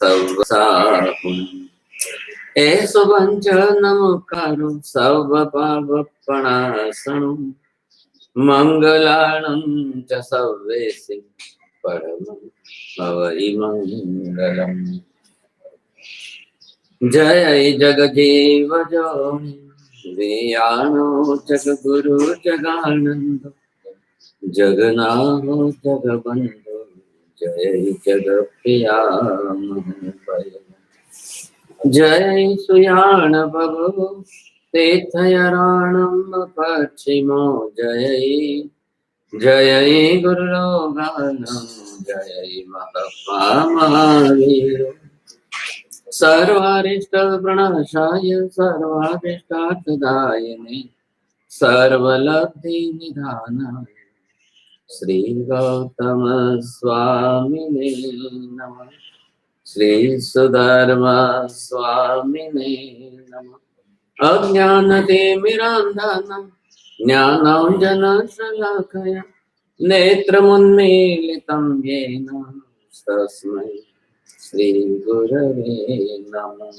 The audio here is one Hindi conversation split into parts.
सब साहुं ऐसो वंचनमुकारो सब पावपणासनं मंगलानं च सर्वेषु परमं भवहि मंगलम्। जय जगजीव जोनि वियानो जगगुरु जगानंद जगनाथ जगबंधु जय जगप्रिया महाभय। जय सुयान भगो तीर्थयाराणं पश्चिमो जय जय गुरुलोगानं जय महात्मा महावीर। सर्वारिष्ट प्रणाशाय सर्वारिष्टार्थदायिने सर्वलब्धि निधानाय श्री गौतम स्वामिने नमः। श्री सुधर्मा स्वामिने नमः। अज्ञानतिमिरान्धनं ज्ञानाञ्जनशलाकया नेत्रमुन्मीलितं येन तस्मै श्री गुरवे नमः।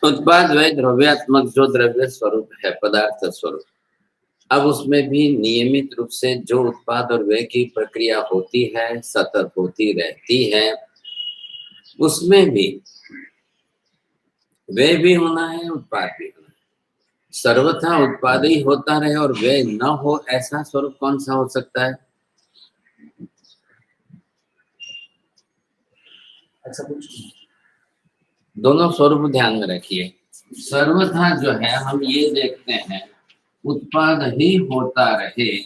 उत्पाद वह द्रव्यात्मक जो द्रव्य स्वरूप है, पदार्थ स्वरूप। अब उसमें भी नियमित रूप से जो उत्पाद और व्यय की प्रक्रिया होती है, सतत होती रहती है, उसमें भी व्यय भी होना है, उत्पाद भी होना है। सर्वथा उत्पाद ही होता रहे और व्यय न हो, ऐसा स्वरूप कौन सा हो सकता है? ऐसा कुछ दोनों स्वरूप ध्यान में रखिए। सर्वथा जो है हम ये देखते हैं उत्पाद ही होता रहे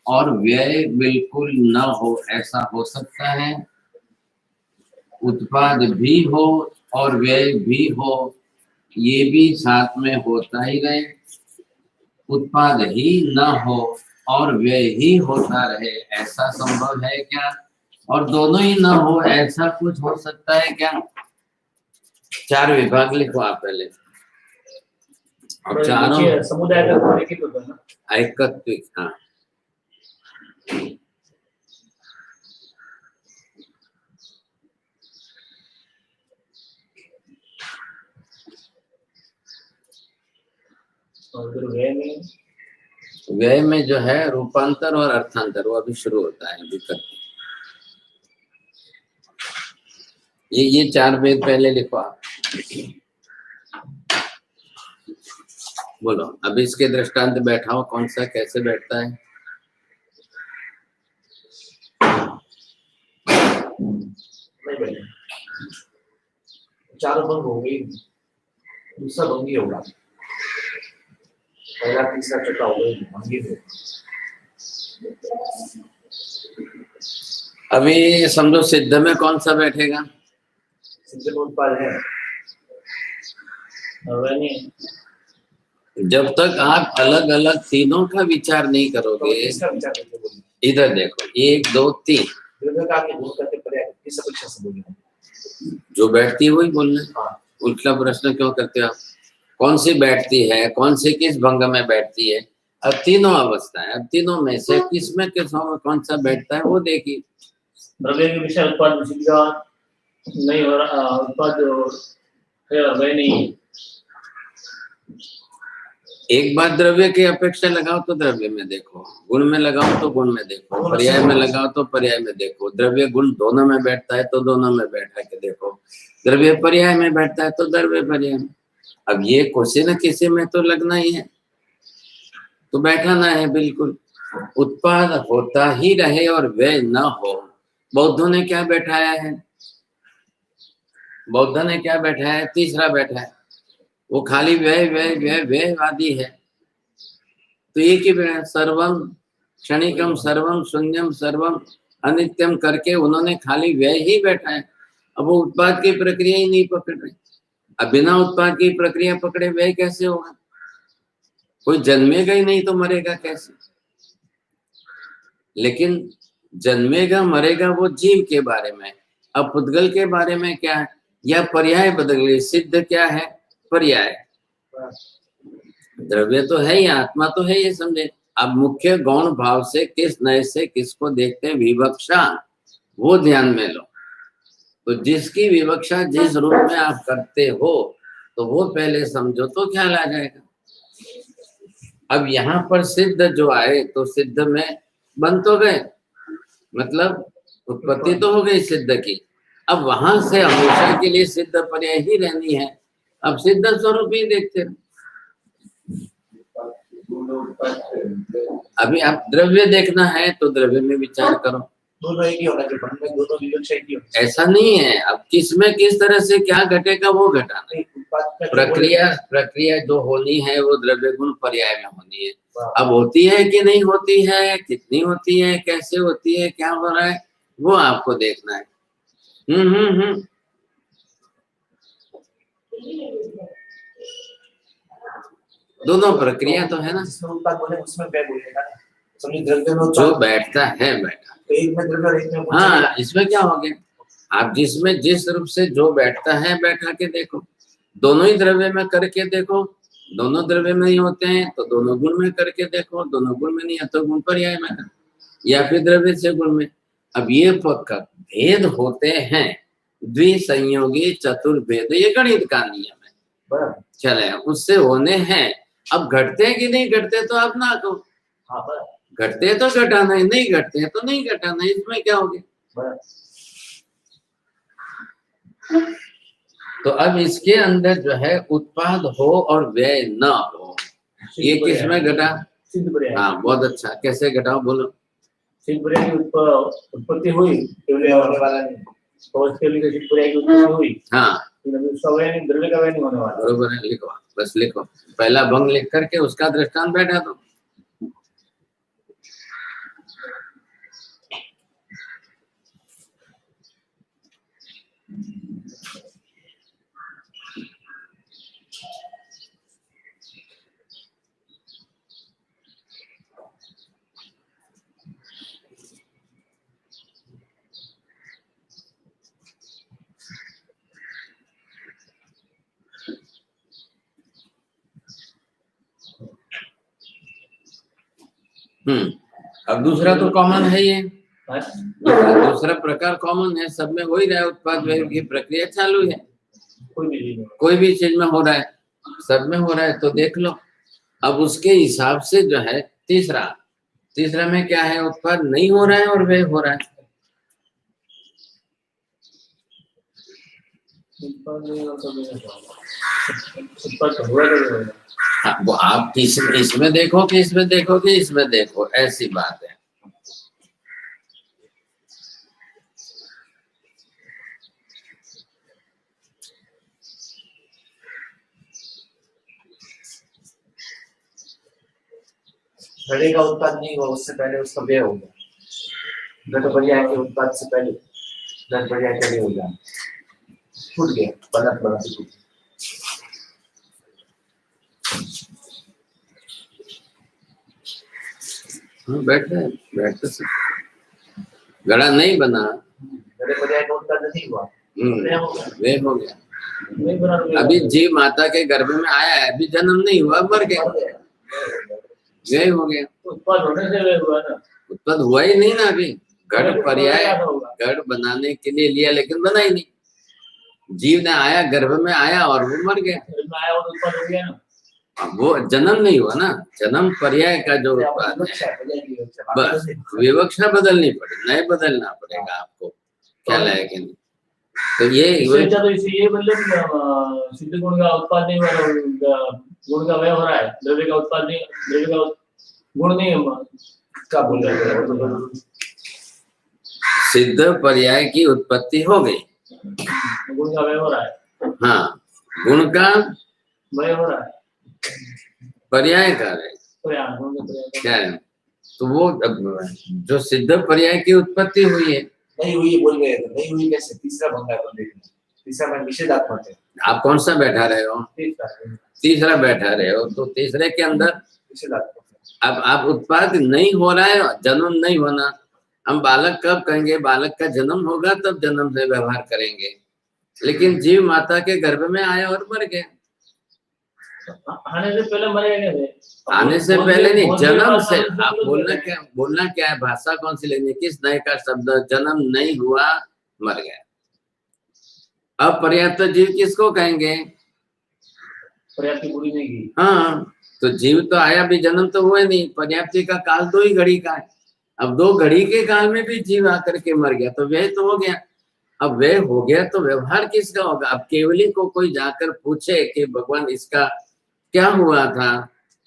और व्यय बिल्कुल न हो, ऐसा हो सकता है? उत्पाद भी हो और व्यय भी हो, ये भी साथ में होता ही रहे। उत्पाद ही न हो और व्यय ही होता रहे, ऐसा संभव है क्या? और दोनों ही न हो, ऐसा कुछ हो सकता है क्या? चार विभाग लिखो आप पहले। और चारों समुदाय का एकत्विक। हाँ, व्यय में जो है रूपांतर और अर्थांतर वो अभी शुरू होता है, दिक्कत। ये चार वेद पहले लिखो आप। बोलो अभी इसके दृष्टांत बैठाओ, कौन सा कैसे बैठता है? चारों भंग हो गई, दूसरा भंगी होगा, पहला तीसरा चौथा हो गई भंगी होगा। अभी समझो सिद्ध में कौन सा बैठेगा? सिद्ध में उत्पाद है। जब तक आप अलग अलग तीनों का विचार नहीं करोगे, इधर देखो 1 2 3, जो बैठती है वही बोलना है। हाँ। उल्टा प्रश्न क्यों करते हो आप? कौन सी बैठती है, कौन सी किस भंग में बैठती है? अब तीनों अवस्था है, अब तीनों में से किसमें कौन सा बैठता है वो देखिए। द्रव्य के विषय उत्पाद सीधा नहीं हो रहा, उत्पाद वह नहीं। एक बार द्रव्य की अपेक्षा लगाओ तो द्रव्य में देखो, गुण में लगाओ तो गुण में देखो, पर्याय में लगाओ तो पर्याय में देखो। द्रव्य गुण दोनों में बैठता है तो दोनों में बैठा के देखो। द्रव्य पर्याय में बैठता है तो द्रव्य पर्याय में। अब ये किसी न किसी में तो लगना ही है, तो बैठाना है बिल्कुल। उत्पाद होता ही रहे और व्यय न हो। बौद्धों ने क्या बैठाया है? बौद्धों ने क्या बैठाया है? तीसरा बैठा है, वो खाली व्यय व्यय व्यय व्ययवादी है। तो ये कि सर्वम क्षणिकम सर्वम शून्यम सर्वम अनित्यम करके उन्होंने खाली व्यय ही बैठा है। अब वो उत्पाद की प्रक्रिया ही नहीं पकड़ रहे। अब बिना उत्पाद की प्रक्रिया पकड़े व्यय कैसे होगा? कोई जन्मेगा ही नहीं तो मरेगा कैसे? लेकिन जन्मेगा मरेगा वो जीव के बारे में। अब पुद्गल के बारे में क्या है? या पर्याय बदल गई। सिद्ध क्या है? पर्याय। द्रव्य तो है ही, आत्मा तो है, ये समझे। अब मुख्य गौण भाव से किस नए से किसको देखते हैं, विवक्षा, वो ध्यान में लो। तो जिसकी विवक्षा जिस रूप में आप करते हो तो वो पहले समझो तो ख्याल आ जाएगा। अब यहाँ पर सिद्ध जो आए तो सिद्ध में बन तो गए, मतलब उत्पत्ति तो हो गई सिद्ध की। अब वहां से हमेशा के लिए सिद्ध पर्याय ही रहनी है। अब सिद्ध स्वरूप ही देखते रहो। अभी आप द्रव्य देखना है तो द्रव्य में विचार करो। दोनों एक ही होना चाहिए, मन में दोनों विवक्षा एक ही होना चाहिए। ऐसा नहीं है, अब किसमें किस तरह से क्या घटेगा वो घटाना। प्रक्रिया जो होनी है वो द्रव्य गुण पर्याय में होनी है। अब होती है कि नहीं होती है, कितनी होती है, कैसे होती है, क्या हो रहा है, वो आपको देखना है। दोनों प्रक्रिया तो है ना। जिसमें उत्पाद बोले उसमें व्यय बोलेगा ना। समझिए द्रव्य में जो बैठता है बैठा, तो एक में द्रव्य और एक में गुण। हाँ, इसमें क्या हो गया? आप जिसमें जिस रूप से जो बैठता है बैठा के देखो। दोनों ही द्रव्य में करके देखो। दोनों द्रव्य में ही होते हैं तो दोनों गुण में करके देखो। दोनों गुण में नहीं है तो गुण पर्याय में कर, या फिर द्रव्य से गुण में। अब ये पक्का भेद होते हैं, द्विसंयोगी चतुर्भेद, ये गणित का नियम है। चले, उससे होने हैं। अब घटते हैं कि नहीं घटते तो आप ना कहो। हाँ, घटते तो घटाना है, नहीं घटते तो नहीं घटाना है, इसमें क्या हो गया? तो अब इसके अंदर जो है उत्पाद हो और व्यय न हो, ये किसमें घटा? सिद्ध पर्याय। हाँ, बहुत अच्छा। कैसे घटाओ बोलो? सिद्ध पर्याय की उत्पत्ति हुई, केवल होने वाला नहीं। तो उसके लिए सिद्ध पर्याय की उत्पत्ति हुई। हाँ, उसका व्यय नहीं, द्रव्य का व्यय नहीं होने वाला। बरोबर है, लिखो, बस लिखो। पहला भंग लिख करके उसका दृष्टांत बैठा दो। अब दूसरा तो कॉमन है ये, दूसरा प्रकार कॉमन है, सब में हो ही रहा है। उत्पाद व्यय की प्रक्रिया चालू है, कोई भी चीज में हो रहा है, सब में हो रहा है, तो देख लो। अब उसके हिसाब से जो है तीसरा में क्या है? उत्पाद नहीं हो रहा है और व्यय हो रहा है। वो आप इसमें देखो कि इसमें देखो कि इसमें देखो, ऐसी बात है। घड़े का उत्पाद नहीं हुआ उससे पहले उसका व्यय हो गया। घट पर्याय के उत्पाद से पहले घट पर्याय का व्यय हो गया, छूट गया, बना से छूट। बैठते घड़ा नहीं बना, घड़े पर्याय का उत्पाद नहीं हुआ, वे हो गया। वही बना वे। अभी जीव माता के गर्भ में आया है, अभी जन्म नहीं हुआ, मर गया, वे हो गया। उत्पन्न होने से वे हुआ ना, उत्पन्न हुआ ही नहीं ना अभी। घड़ पर्याय घड़ बनाने के लिए लिया, लेकिन बना ही नहीं। जीव ने आया, गर्भ में आया और वो मर गया, आया और उत्पन्न हो गया ना। वो जन्म नहीं हुआ ना। जन्म पर्याय का जो उत्पाद है, बस विवक्षा बदलनी पड़ेगी, नहीं बदलना पड़ेगा आपको, ख्याल है कि नहीं। तो ये मतलब सिद्ध गुण का उत्पाद नहीं हुआ, गुण का व्यय हो रहा है, द्रव्य का उत्पाद नहीं, द्रव्य का गुण नहीं है, क्या बोल रहे हैं। सिद्ध पर्याय की उत्पत्ति हो गई, गुण का व्यय हो रहा है। हाँ, गुण का व्यय हो रहा है, पर्याय का है क्या है। तो वो जो सिद्ध पर्याय की उत्पत्ति हुई है, नहीं हुई बोल गए तो नहीं हुई कैसे। तीसरा भंग है, तीसरा में निषेधात्मक है। आप कौन सा बैठा रहे हो? तीसरा बैठा रहे हो, तो तीसरे के अंदर निषेधात्मक। अब आप उत्पाद नहीं हो रहा है, जन्म नहीं होना। हम बालक कब कहेंगे? बालक का जन्म होगा तब जन्म से व्यवहार करेंगे। लेकिन जीव माता के गर्भ में आया और मर गया। आने से पहले मरेगा थे। आने से पहले नहीं, जन्म से। आप बोलना क्या है? भाषा कौन सी लेनी? किस नए का शब्द? जन्म नहीं हुआ, मर गया। अब पर्याप्त जीव किसको कहेंगे? पर्याप्त पूरी नहीं की। हाँ, तो जीव तो आया भी, जन्म तो हुआ नहीं। पर्याप्ति का काल 2 ही घड़ी का है। अब 2 घड़ी के काल में भी जीव आकर के मर गया, तो व्यय तो हो गया। अब व्यय हो गया तो व्यवहार किसका होगा? अब केवली को कोई जाकर पूछे कि भगवान इसका क्या हुआ था,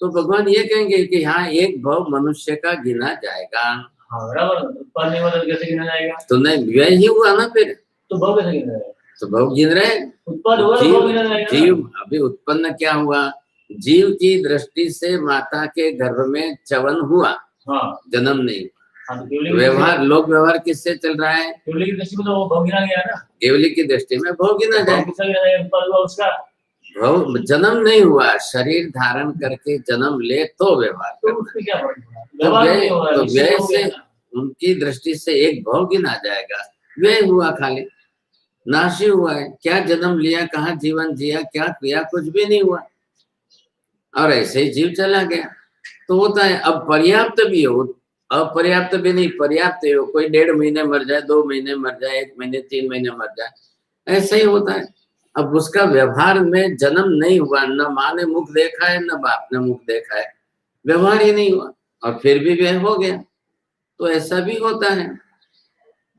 तो भगवान ये कहेंगे कि हाँ, एक भव मनुष्य का गिना जाएगा। हाँ बराबर, उत्पन्न नहीं हुआ तो कैसे गिना जाएगा? तो नहीं, व्यय ही हुआ ना फिर, तो भव कैसे गिना जाएगा? तो भव गिन रहे। उत्पन्न हुआ तो भव गिना जाएगा। जीव अभी उत्पन्न क्या हुआ? जीव की दृष्टि से माता के गर्भ में च्यवन हुआ, हाँ, जन्म नहीं। व्यवहार, लोक व्यवहार किससे चल रहा है? केवली की दृष्टि में तो भव गिना गया ना। केवली की दृष्टि में भव गिना जाएगा। उसका भव जन्म नहीं हुआ, शरीर धारण करके जन्म ले तो व्यवहार। तो उसमें क्या फर्क पड़ा? तो व्यय से उनकी दृष्टि से एक भव गिना जाएगा। व्यय हुआ, खाली नाश ही हुआ है। क्या जन्म लिया, कहाँ जीवन जिया, क्या किया? कुछ भी नहीं हुआ, और ऐसे ही जीव चला गया। तो होता है। अब पर्याप्त भी हो, अपर्याप्त भी नहीं, पर्याप्त हो। कोई 1.5 महीने मर जाए, 2 महीने मर जाए, 1 महीने, 3 महीने मर जाए, ऐसा ही होता है। अब उसका व्यवहार में जन्म नहीं हुआ, न माँ ने मुख देखा है, न बाप ने मुख देखा है, व्यवहार ही नहीं हुआ, और फिर भी व्यय हो गया। तो ऐसा भी होता है।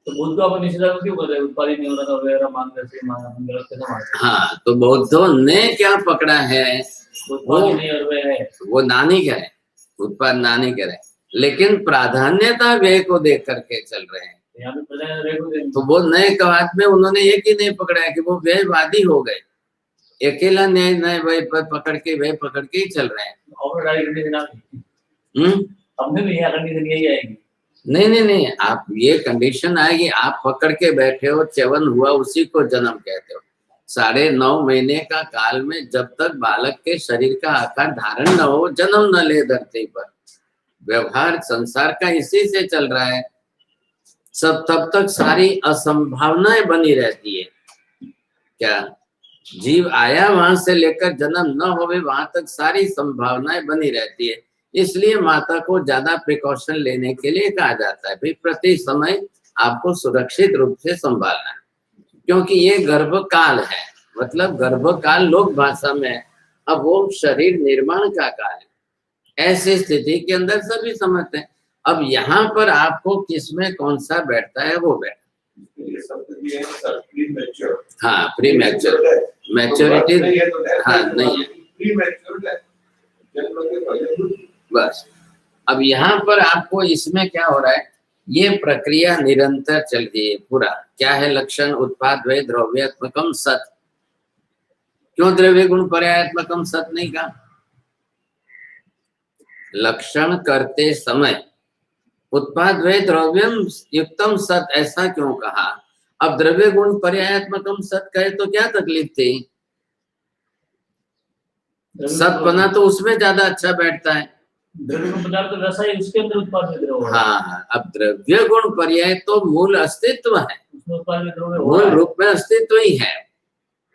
तो बुद्ध अपन निषेधात्मक क्यों कर रहे हैं? उत्पादित नहीं हो रहा था वगैरह मान करके गलत कैसे मानते? हाँ, तो बौद्धों ने क्या पकड़ा है? वो नानी करे, उत्पाद नानी करे, लेकिन प्राधान्यता व्यय को देख करके चल रहे हैं। तो वो नए कवाद में उन्होंने एक ही नहीं पकड़ा है कि वो व्ययवादी हो गए। अकेला न्याय नए व्यय पर पकड़ के ही चल रहे हैं। हमने भी यहाँ कंडीशन यही आएगी। नहीं, आप ये कंडीशन आएगी, आप पकड़ के बैठे हो, च्यवन हुआ, उसी को जन्म कहते हो। 9.5 महीने का काल में जब तक बालक के शरीर का आकार धारण न हो, जन्म न ले धरती पर, व्यवहार संसार का इसी से चल रहा है सब। तब तक सारी असंभावनाएं बनी रहती है। क्या जीव आया वहां से लेकर जन्म न होवे, वहां तक सारी संभावनाएं बनी रहती है। इसलिए माता को ज्यादा प्रिकॉशन लेने के लिए कहा जाता है, भाई प्रति समय आपको सुरक्षित रूप से संभालना है, क्योंकि ये गर्भकाल है। मतलब गर्भकाल लोक भाषा में, अब वो शरीर निर्माण का काल है। ऐसी स्थिति के अंदर सभी समझते हैं। अब यहाँ पर आपको किसमें कौन सा बैठता है, वो बैठता। हाँ, प्री मैच्योर, मैच्योरिटी हाँ नहीं है, बस। अब यहाँ पर आपको इसमें क्या हो रहा है, ये प्रक्रिया निरंतर चल रही है पूरा। क्या है लक्षण? उत्पाद वै द्रव्यात्मकम सत। क्यों द्रव्य गुण पर्यायात्मकम सत नहीं कहा? लक्षण करते समय उत्पाद वै द्रव्यम युक्तम सत ऐसा क्यों कहा? अब द्रव्य गुण पर्यायात्मकम सत कहे तो क्या तकलीफ थी? सत बना तो उसमें ज्यादा अच्छा बैठता है। द्रव्य गुण पदार्थ रस है, उसके अंदर उत्पाद में द्रव्य है। हाँ, अब द्रव्य गुण पर्याय तो मूल अस्तित्व है, उसमें उत्पाद में द्रव्य हो मूल रहा है। रूप में अस्तित्व ही है,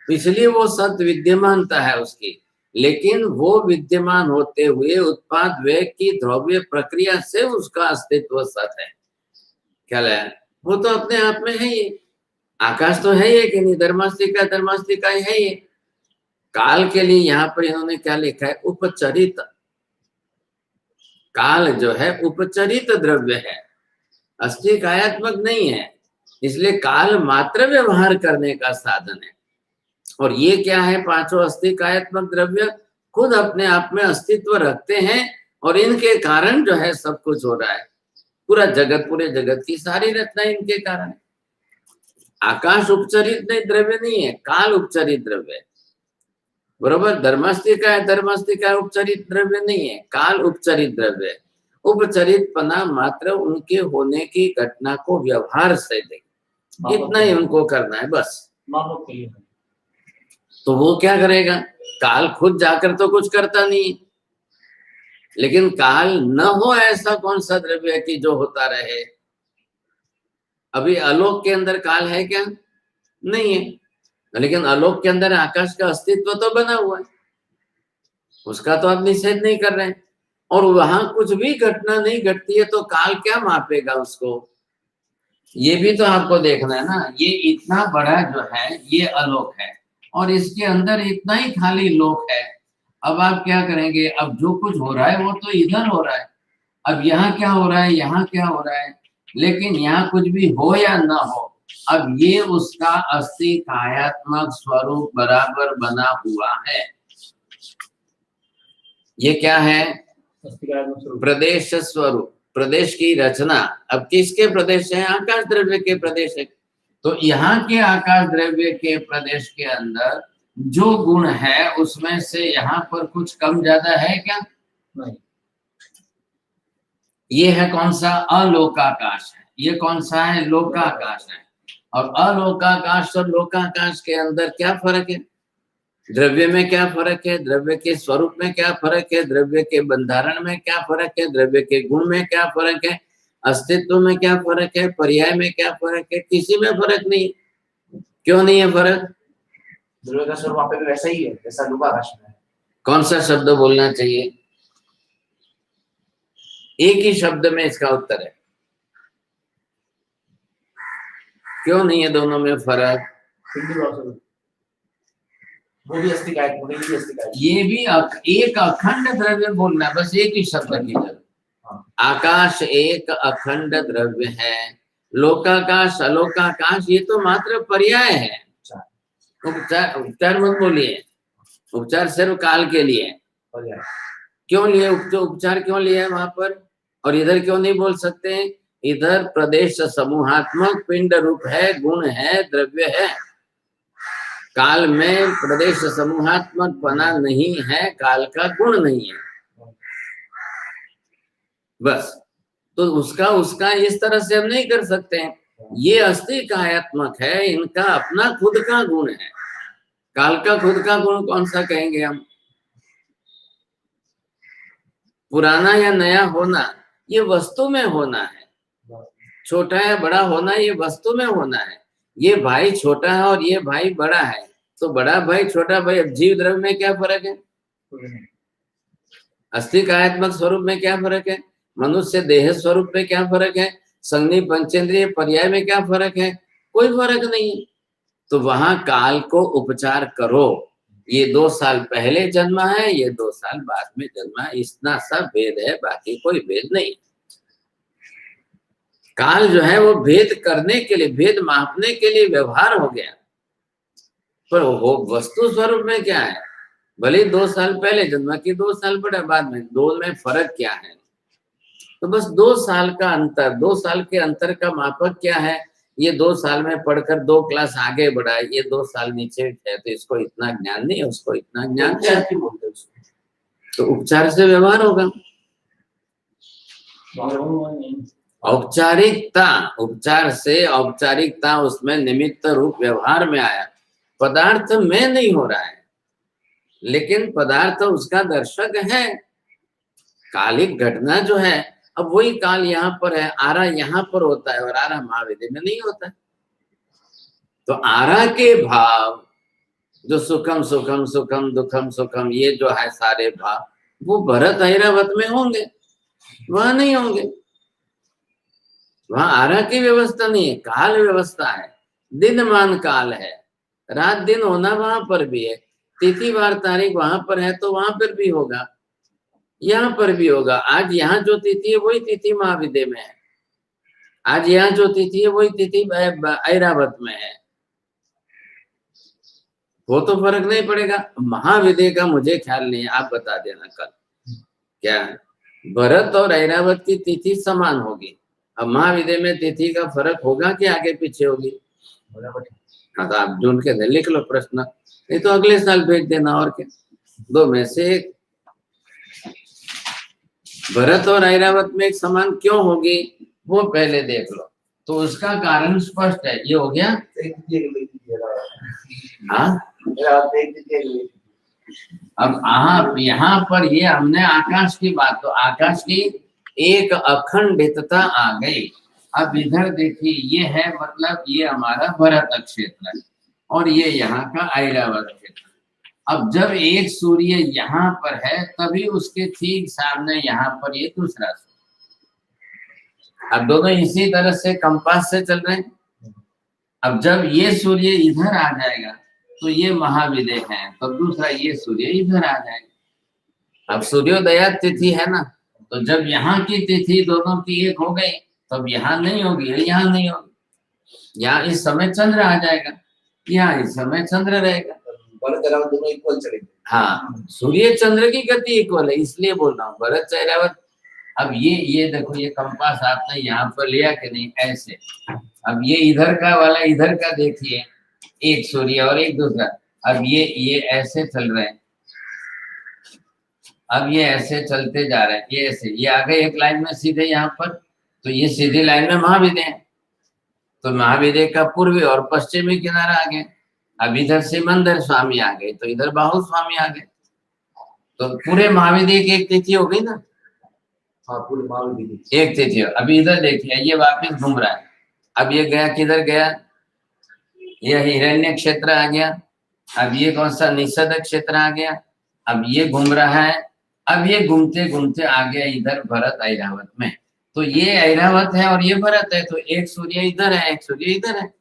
इसलिए वो सत विद्यमानता है उसकी। लेकिन वो विद्यमान होते हुए उत्पाद व्यय की द्रव्य प्रक्रिया से उसका अस्तित्व सत है। क्या है? वो तो अपने आप में है ये। आकाश तो है ये कि नहीं, धर्मास्तिका है ये। काल के लिए यहाँ पर इन्होंने क्या लिखा है? उपचरित। काल जो है उपचरित द्रव्य है, अस्तिकायात्मक नहीं है, इसलिए काल मात्र व्यवहार करने का साधन है। और ये क्या है? पांचों अस्तिकायात्मक द्रव्य खुद अपने आप में अस्तित्व रखते हैं और इनके कारण जो है सब कुछ हो रहा है। पूरा जगत, पूरे जगत की सारी रचना इनके कारण है। आकाश उपचरित नहीं द्रव्य नहीं है, काल उपचरित द्रव्य है, बरोबर। धर्मास्तिका उपचरित द्रव्य नहीं है, काल उपचरित द्रव्य है। उपचरित पना मात्र उनके होने की घटना को व्यवहार से दे, इतना ही उनको करना है बस। मानव के लिए तो वो क्या करेगा? काल खुद जाकर तो कुछ करता नहीं, लेकिन काल न हो ऐसा कौन सा द्रव्य है कि जो होता रहे? अभी आलोक के अंदर काल है क्या? नहीं है, लेकिन आलोक के अंदर आकाश का अस्तित्व तो बना हुआ है, उसका तो आप निषेध नहीं कर रहे हैं। और वहां कुछ भी घटना नहीं घटती है तो काल क्या मापेगा उसको? ये भी तो आपको देखना है ना। ये इतना बड़ा जो है ये आलोक है और इसके अंदर इतना ही खाली लोक है। अब आप क्या करेंगे? अब जो कुछ हो रहा है वो तो इधर हो रहा है, अब यहाँ क्या हो रहा है, यहाँ क्या हो रहा है, लेकिन यहाँ कुछ भी हो या ना हो, अब ये उसका अस्तिकायात्मक स्वरूप बराबर बना हुआ है। ये क्या है? प्रदेश स्वरूप, प्रदेश की रचना। अब किसके प्रदेश है? आकाश द्रव्य के प्रदेश है। तो यहाँ के आकाश द्रव्य के प्रदेश के अंदर जो गुण है उसमें से यहाँ पर कुछ कम ज्यादा है क्या? नहीं। ये है कौन सा? अलोकाकाश है। ये कौन सा है? लोकाकाश है। और अलोकाकाश और लोकाकाश के अंदर क्या फर्क है? द्रव्य में क्या फर्क है? द्रव्य के स्वरूप में क्या फर्क है? द्रव्य के बंधारण में क्या फर्क है? द्रव्य के गुण में क्या फर्क है? अस्तित्व में क्या फर्क है? पर्याय में क्या फर्क है? किसी में फर्क नहीं। क्यों नहीं है फर्क? द्रव्य का स्वरूप वहां पे भी वैसा ही है जैसा लोकाकाश में है। कौन सा शब्द बोलना चाहिए? एक ही शब्द में इसका उत्तर है। क्यों नहीं है दोनों में फर्क? वो भी अस्तिकायत, ये भी अस्तिकायत। ये भी एक अखंड द्रव्य बोलना है, बस एक ही शब्द की जरूरत। आकाश एक अखंड द्रव्य है, लोकाकाश अलोकाकाश ये तो मात्र पर्याय है। उपचार मत बोलिए, उपचार सिर्फ काल के लिए है। क्यों लिए उपचार क्यों लिया है वहां पर? और इधर क्यों नहीं बोल सकते? इधर प्रदेश समूहात्मक पिंड रूप है, गुण है, द्रव्य है। काल में प्रदेश समूहात्मक पना नहीं है, काल का गुण नहीं है, बस। तो उसका इस तरह से हम नहीं कर सकते हैं। ये अस्तिकायात्मक है, इनका अपना खुद का गुण है। काल का खुद का गुण कौन सा कहेंगे हम? पुराना या नया होना ये वस्तु में होना है, छोटा या बड़ा होना ये वस्तु में होना है। ये भाई छोटा है और ये भाई बड़ा है, तो बड़ा भाई छोटा भाई, अब जीव द्रव्य में क्या फर्क है? अस्तिकायात्मक स्वरूप में क्या फर्क है? मनुष्य देह स्वरूप में क्या फर्क है? संज्ञा पंचेंद्रिय पर्याय में क्या फर्क है? कोई फर्क नहीं है। तो वहां काल को उपचार करो। ये 2 साल पहले जन्मा है, ये 2 साल बाद में जन्मा है, इतना सा भेद है, बाकी कोई भेद नहीं। काल जो है वो भेद करने के लिए, भेद मापने के लिए व्यवहार हो गया, पर वो वस्तु स्वरूप में क्या है? भले 2 साल पहले जन्मा की 2 साल बड़ा बाद में, दो में फर्क क्या है? तो बस 2 साल का अंतर, 2 साल के अंतर का मापक क्या है? ये 2 साल में पढ़कर 2 क्लास आगे बढ़ा है, ये 2 साल नीचे है, तो इसको इतना ज्ञान नहीं, उसको इतना ज्ञान है, तो उपचार से व्यवहार होगा। औपचारिकता, उपचार से औपचारिकता उसमें निमित्त रूप व्यवहार में आया, पदार्थ में नहीं हो रहा है, लेकिन पदार्थ उसका दर्शक है। कालिक घटना जो है, अब वही काल यहाँ पर है, आरा यहाँ पर होता है और आरा महाविद्य में नहीं होता है। तो आरा के भाव जो सुखम सुखम सुखम दुखम सुखम, ये जो है सारे भाव, वो भरत ऐरावत में होंगे, वहां नहीं होंगे। वहां आरा की व्यवस्था नहीं है, काल व्यवस्था है, दिनमान काल है, रात दिन होना वहां पर भी है, तिथि वार तारीख वहां पर है तो वहां पर भी होगा, यहाँ पर भी होगा। आज यहाँ जो तिथि है वही तिथि महाविद्य में है, आज यहाँ जो तिथि है वही तिथि ऐरावत में है, वो तो फर्क नहीं पड़ेगा। महाविद्य का मुझे ख्याल नहीं है, आप बता देना कल क्या भरत और ऐरावत की तिथि समान होगी, अब महाविद्य में तिथि का फर्क होगा कि आगे पीछे होगी? हाँ, तो आप ढूंढ के लिख लो प्रश्न, नहीं तो अगले साल भेज देना, और क्या, दो में से एक। भरत और ऐरावत में एक समान क्यों होगी वो पहले देख लो, तो उसका कारण स्पष्ट है। ये हो गया। हाँ, अब यहाँ पर ये हमने आकाश की बात, तो आकाश की एक अखंडितता आ गई। अब इधर देखिए, ये है मतलब ये हमारा भरत क्षेत्र है और ये यहाँ का ऐरावत क्षेत्र। अब जब एक सूर्य यहाँ पर है तभी उसके ठीक सामने यहाँ पर ये दूसरा सूर्य, अब दोनों इसी तरह से कंपास से चल रहे हैं। अब जब ये सूर्य इधर आ जाएगा तो ये महाविद्य है, तो दूसरा ये सूर्य इधर आ जाएगा। अब सूर्योदय तिथि है ना, तो जब यहाँ की तिथि दोनों की एक हो गई तब यहाँ नहीं होगी, यहाँ नहीं होगी, यहाँ इस समय चंद्र आ जाएगा, यहाँ इस समय चंद्र रहेगा, दोनों इक्वल चलेंगे। हाँ, सूर्य चंद्र की गति इक्वल है, इसलिए बोल रहा हूँ भरत ऐरावत। अब ये देखो, ये कंपास आपने यहाँ पर लिया कि नहीं, ऐसे। अब ये इधर का वाला इधर का देखिए, एक सूर्य और एक दूसरा। अब ये ऐसे चल रहे हैं, अब ये ऐसे चलते जा रहे हैं, ये ऐसे, ये आ गए एक लाइन में सीधे यहाँ पर, तो ये सीधी लाइन में महाविद्य है, तो महाविद्य का पूर्वी और पश्चिमी किनारा आ गया। अब इधर सिमंदर स्वामी आ गए तो इधर बाहु स्वामी आ गए, तो पूरे महाविद्य की एक तिथि हो गई ना। हाँ, पूरे महाविद्य एक तिथि। अभी इधर देखिए, ये वापस घूम रहा है, अब ये गया किधर गया, ये हिरण्य क्षेत्र आ गया, अब ये कौन सा निषद क्षेत्र आ गया, अब ये घूम रहा है, अब ये घूमते घूमते आ गया इधर भरत ऐरावत में। तो ये ऐरावत है और ये भरत है, तो एक सूर्य इधर है एक सूर्य इधर है,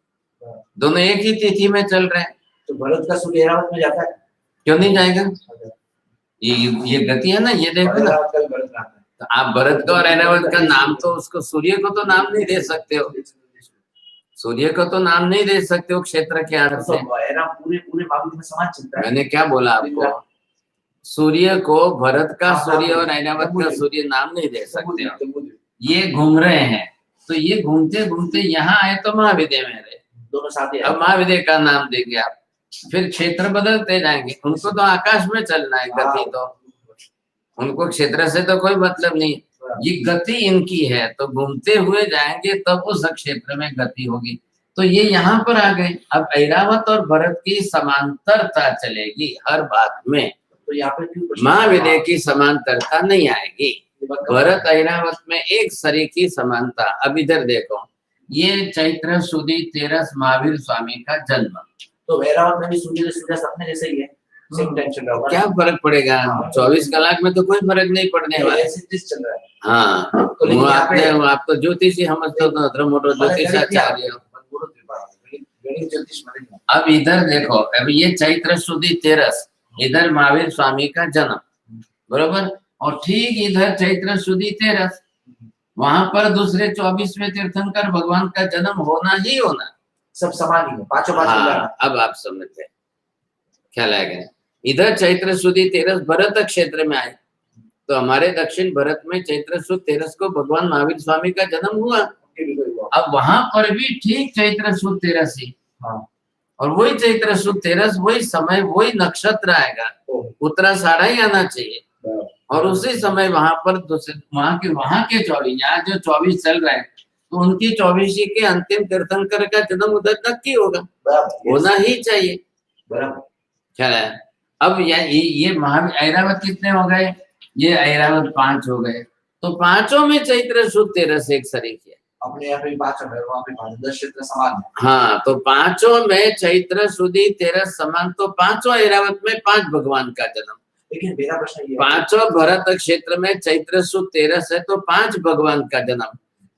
दोनों एक ही तिथि में चल रहे हैं। तो भरत का सूर्य ऐरावत में जाता है, क्यों नहीं जाएगा? ये गति है ना, ये देखो ना। तो आप भरत का और ऐरावत का नाम, तो उसको सूर्य को तो नाम नहीं दे सकते हो, सूर्य को तो नाम नहीं दे सकते हो क्षेत्र के आधार से। पूरे महाविद्य में समान चलता है। मैंने क्या बोला आपको, सूर्य को भरत का सूर्य और ऐरावत का सूर्य नाम नहीं दे सकते हो। ये घूम रहे हैं, तो ये घूमते घूमते यहाँ आए तो महाविद्य में रहे, दोनों साथ ही। अब महाविद्य का नाम देंगे आप, फिर क्षेत्र बदलते जाएंगे। उनको तो आकाश में चलना है, गति तो उनको क्षेत्र से तो कोई मतलब नहीं, ये गति इनकी है, तो घूमते हुए जाएंगे तब उस क्षेत्र में गति होगी। तो ये यहाँ पर आ गए। अब ऐरावत और भरत की समांतरता चलेगी हर बात में, तो यहाँ पे महाविद्य की समांतरता नहीं आएगी। भरत ऐरावत में एक सरीखी समानता। अब इधर देखो, ये चैत्र सुदी 13 महावीर स्वामी का जन्म, तो ऐरावत में भी सूर्य अपने जैसे ही है, सेम टेंशन होगा। क्या फर्क पड़ेगा? 24 कलाक में तो कोई फर्क नहीं पड़ने वाला है। चल रहा है। हाँ, तो आप तो ज्योतिषी समझते हो, ज्योतिषाचार्य। अब इधर देखो, अब ये चैत्र सुदी 13, इधर महावीर स्वामी का जन्म, बरोबर, और ठीक इधर चैत्र सुदी 13, वहां पर दूसरे 24वें तीर्थंकर भगवान का जन्म होना ही होना, सब समान ही है, पांचों। हाँ, अब आप समझते हैं, ख्याल आएगा। इधर चैत्र सुदी 13 भरत क्षेत्र में आए, तो हमारे दक्षिण भारत में चैत्र सुद 13 को भगवान महावीर स्वामी का जन्म हुआ। अब वहां पर भी ठीक चैत्र सुद 13 ही, और वही चैत्र सुद 13 वही समय वही नक्षत्र आएगा, उत्तराषाढ़ ही आना चाहिए, और उसी समय वहां पर वहां के 24, यहाँ जो 24 चल रहे हैं, तो उनकी 24 के अंतिम तीर्थंकर का जन्म उधर तक ही होगा, होना ही चाहिए। ख्याल है। अब ये महावीर ऐरावत कितने हो गए? ये ऐरावत 5 हो गए, तो पांचों में चैत्र शुद्ध तेरस एक शरीक है। अपने यहाँ पे 5 है, वहाँ पे 5 10 क्षेत्र समान है। हाँ, तो पांचों में चैत्र शुद्धि तेरस समान, तो पांचों ऐरावत में 5 भगवान का जन्म। लेकिन मेरा प्रश्न ये है, पांचों भरत क्षेत्र में चैत्र शुद्ध तेरस है, तो 5 भगवान का जन्म।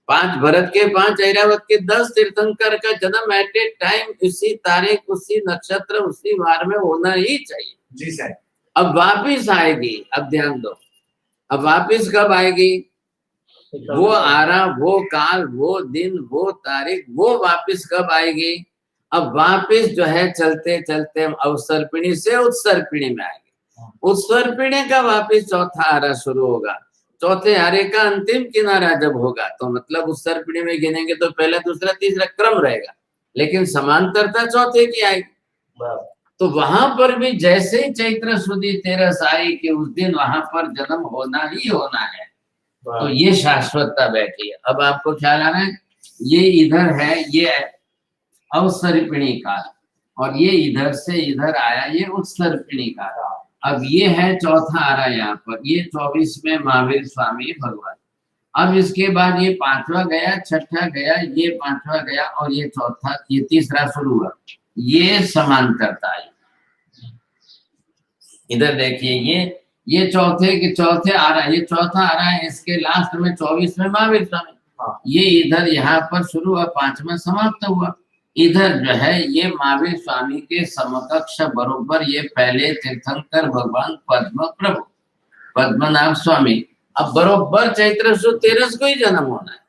5 भरत के, 5 ऐरावत के, 10 तीर्थंकर का जन्म एट ए टाइम उसी तारीख, उसी नक्षत्र, उसी वार में होना ही चाहिए। जी सर। अब वापिस आएगी, अब ध्यान दो, अब वापिस कब आएगी? वो आरा, वो काल, वो दिन, वो तारीख, वो वापिस कब आएगी? अब वापिस जो है चलते चलते हम अवसर्पिणी से उत्सर्पिणी में आएंगे। उत्सर्पिणी का वापिस चौथा आरा शुरू होगा। चौथे आरे का अंतिम किनारा जब होगा, तो मतलब उत्सर्पिणी में गिनेंगे तो पहला, दूसरा, तीसरा क्रम रहेगा, लेकिन समांतरता चौथे की आएगी। तो वहां पर भी जैसे ही चैत्र शुद्धि तेरस आई कि उस दिन वहां पर जन्म होना ही होना है, तो ये शाश्वतता बैठी है। अब आपको ख्याल आ रहा है, ये इधर है, ये अवसर्पिणी काल, और ये इधर से इधर आया, ये उत्सर्पिणी काल। अब ये है चौथा आ रहा है यहाँ पर, ये 24 में महावीर स्वामी भगवान। अब इसके बाद ये 5वां गया, 6ठा गया, ये 5वां गया, और ये चौथा, ये तीसरा शुरू हुआ। ये समांतरता आई। इधर देखिए, ये चौथे के चौथे आ रहा है, ये चौथा आ रहा है, इसके लास्ट में 24 में महावीर स्वामी। ये इधर यहाँ पर शुरू हुआ, 5वां समाप्त हुआ। इधर जो है ये महावीर स्वामी के समकक्ष बरोबर ये पहले तीर्थंकर भगवान पद्म प्रभु, पद्मनाभ स्वामी। अब बरोबर चैत्र शुद्ध तेरस को ही जन्म होना है।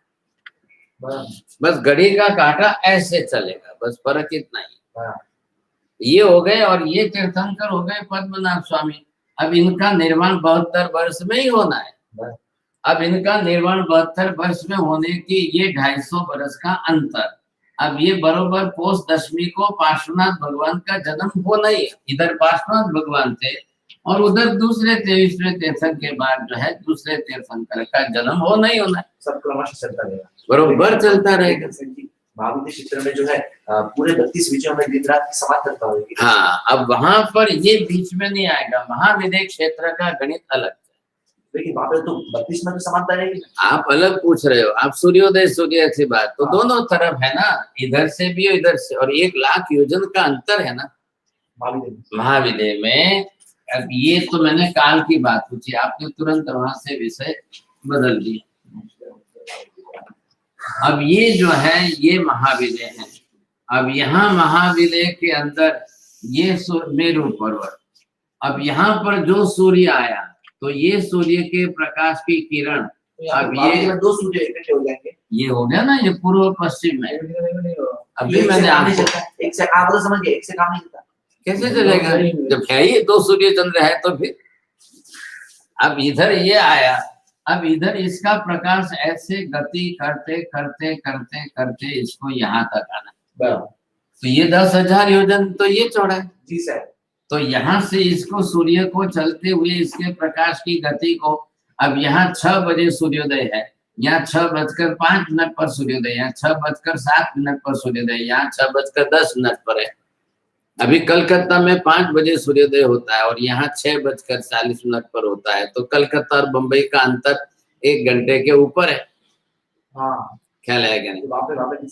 बस घड़ी का कांटा ऐसे चलेगा, बस फर्क इतना ही। ये हो गए, और ये तीर्थंकर हो गए पद्मनाभ स्वामी। अब इनका निर्माण 72 वर्ष में ही होना है। अब इनका निर्माण 72 वर्ष में होने की ये 250 वर्ष का अंतर। अब ये बरोबर पोष दशमी को पार्श्वनाथ भगवान का जन्म होना ही है। इधर पार्श्वनाथ भगवान थे, और उधर दूसरे 23वें तीर्थंकर के बाद जो है दूसरे तीर्थंकर का जन्म होना ही होना है। सब क्रमशः चलता रहेगा, बरोबर चलता रहेगा। महाविद्य क्षेत्र में जो है पूरे 32 विजयों में दिन रात की समांतरता होगी। हाँ, अब वहां पर ये बीच में नहीं आएगा। महाविद्य क्षेत्र का गणित अलग, लेकिन वहां पे तो 32 में तो समानता रहेगी। आप अलग पूछ रहे हो, आप सूर्योदय सूर्य की बात, तो दोनों तरफ है ना, इधर से भी और इधर से, और 1 लाख योजन का अंतर है ना महाविद्य में। अब ये तो मैंने काल की बात पूछी, आपने तुरंत वहां से विषय बदल दिया। अब ये जो है ये महाविद्य है। अब यहाँ महाविद्य के अंदर ये मेरु पर्वत, अब यहाँ पर जो सूर्य आया, तो ये सूर्य के प्रकाश की किरण, अब ये 2 सूर्य इकट्ठे हो जाएंगे। ये हो गया ना, ये पूर्व पश्चिम में। अभी मैंने आपको एक से आप तो समझ गए, एक से काम नहीं होता। कैसे चलेगा जब है ही 2 सूर्य चंद्र है तो फिर। अब इधर ये आया, अब इधर इसका प्रकाश ऐसे गति करते करते करते करते इसको यहाँ तक आना, तो ये 10,000 योजन तो ये चौड़ा है। जी सर। तो यहाँ से इसको सूर्य को चलते हुए इसके प्रकाश की गति को, अब यहाँ 6 बजे सूर्योदय है, यहाँ 6:05 पर सूर्योदय, यहाँ 6:07 पर सूर्योदय, यहाँ 6:10 पर है। अभी कलकत्ता में 5 बजे सूर्योदय होता है, और यहाँ 6:40 पर होता है। तो कलकत्ता और बंबई का अंतर 1 घंटे के ऊपर है। हाँ, ख्याल है क्या नहीं?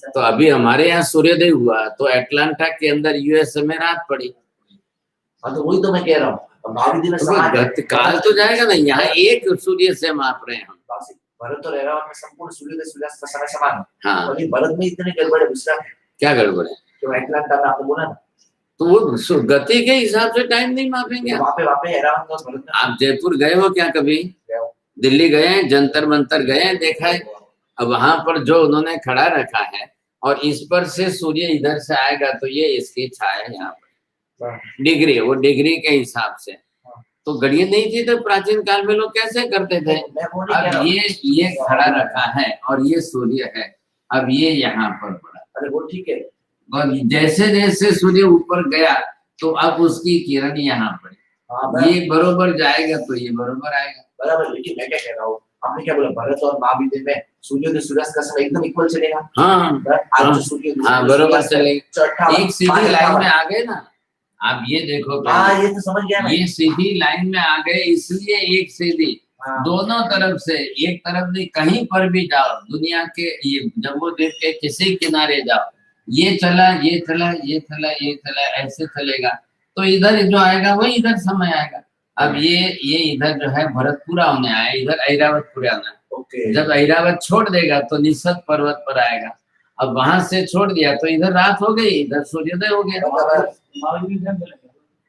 तो अभी हमारे यहाँ सूर्योदय हुआ, तो अटलांटा के अंदर यूएसए में रात पड़ी। हाँ, तो वही तो मैं कह रहा हूँ, काल तो जाएगा ना, यहाँ एक सूर्य से माप रहे हैं हम। भरत और ऐरावत में संपूर्ण सूर्योदय सूर्यास्त का समय समान है। हाँ, और ये भरत में इतने गड़बड़ है। दूसरा क्या गड़बड़ है? जो अटलांटा में आपने बोला ना, तो वो गति के हिसाब से टाइम नहीं मापेंगे। वहाँ पे ऐरावत और भरत। आप जयपुर गए हो क्या कभी? दिल्ली गए हैं, जंतर मंतर गए हैं, देखा है? अब वहां पर जो उन्होंने खड़ा रखा है, और इस पर से सूर्य इधर से आएगा, तो ये इसकी छाया है यहाँ पर डिग्री, वो डिग्री के हिसाब से। तो घड़ियां नहीं थी तो प्राचीन काल में लोग कैसे करते थे? अब ये खड़ा रखा है, और ये सूर्य है, अब ये यहाँ पर पड़ा। अरे वो ठीक है, और जैसे जैसे सूर्य ऊपर गया, तो अब उसकी किरण यहाँ पर, ये बरोबर जाएगा तो ये बरोबर आएगा। बराबर। लेकिन मैं क्या कह रहा हूँ, आपने क्या बोला, भरत और महाविद्य में सूर्योदय सूर्यास्त का समय एकदम इक्वल चलेगा। हाँ, बरोबर चलेगा, एक सीधी लाइन में आ गए ना। आप ये देखो, ये तो समझ गया, ये सीधी लाइन में आ गए, इसलिए एक सीधी, हाँ। दोनों तरफ से, एक तरफ नहीं, कहीं पर भी जाओ दुनिया के, ये जम्बू द्वीप के किसी किनारे जाओ, ये चला, ये चला, ये चला, ये चला, ऐसे चलेगा तो इधर जो आएगा वही इधर समय आएगा। अब ये इधर जो है भरतपुरा होने आया, इधर ऐरावतपुरा आना है। ओके। जब ऐरावत छोड़ देगा तो निषद पर्वत पर आएगा। अब वहां से छोड़ दिया तो इधर रात हो गई, इधर सूर्योदय हो गया। महावीर भी ध्यान देना।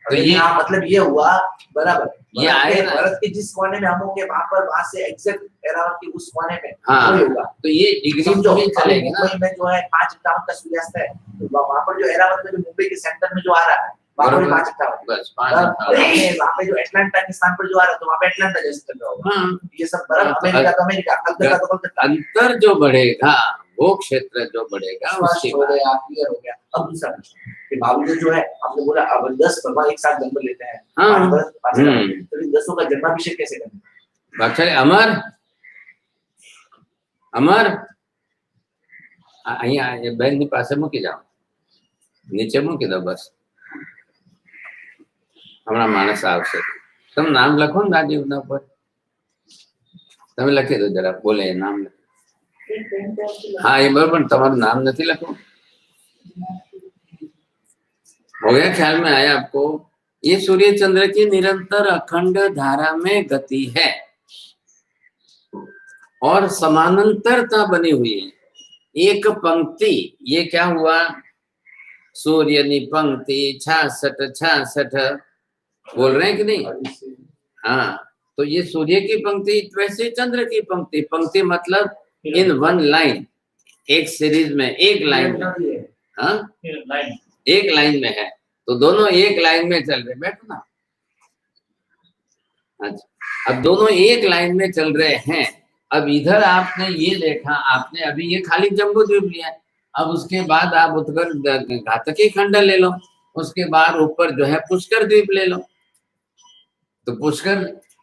तो ये मतलब ये हुआ बराबर, ये आए ना, भारत के जिस कोने में हम होंगे वहां से एग्जैक्ट ऐरावत के उस कोने में हाँ, वही होगा। तो ये डिग्री समझो, भी चलेगी ना। मुंबई में जो है 5:51 का सूर्यास्त है, तो वहां पर जो ऐरावत में जो मुंबई के सेंटर में जो आ रहा है वहां पर 5:51, बस वहां पे जो एटलांटा के स्थान पर जो आ रहा है तो वहां पे एटलांटा जैसे चल रहा होगा। हाँ, ये सब बर्फ, अमेरिका तो अमेरिका, कलकत्ता तो कलकत्ता। अंतर जो बढ़ेगा, वो क्षेत्र जो बढ़ेगा उसके हो गया, क्लियर हो गया। अब दूसरा प्रश्न कि बावजूद जो है आपने बोला अब 10 भगवान एक साथ जन्म लेते हैं, हाँ, तो इन 10 का जन्माभिषेक कैसे करेंगे? अच्छा, अमर अमर અહીંયા બેન ની પાસે મૂકી જાઓ, નીચે મૂકી દો બસ, હમણાં માણસ આવશે. તમે નામ લખો ને રાજીવના ઉપર, તમે લખી દો જરા, બોલે એ નામ. હા એ બરોબર, તમારું નામ નથી લખવું? हो गया, ख्याल में आया आपको? ये सूर्य चंद्र की निरंतर अखंड धारा में गति है और समानांतरता बनी हुई है। एक पंक्ति, ये क्या हुआ, सूर्य नि पंक्ति 66 बोल रहे हैं कि नहीं? हाँ, तो ये सूर्य की पंक्ति, वैसे चंद्र की पंक्ति, पंक्ति मतलब इन वन लाइन, एक सीरीज में, एक लाइन में, हाँ एक लाइन में है, तो दोनों एक लाइन में चल रहे। बैठो ना। अच्छा, अब दोनों एक लाइन में चल रहे हैं। अब इधर आपने ये देखा, आपने अभी ये खाली जम्बू द्वीप लिया, अब उसके बाद आप उत्तर घातकी खंड ले लो, उसके बाद ऊपर जो है पुष्कर द्वीप ले लो, तो पुष्कर,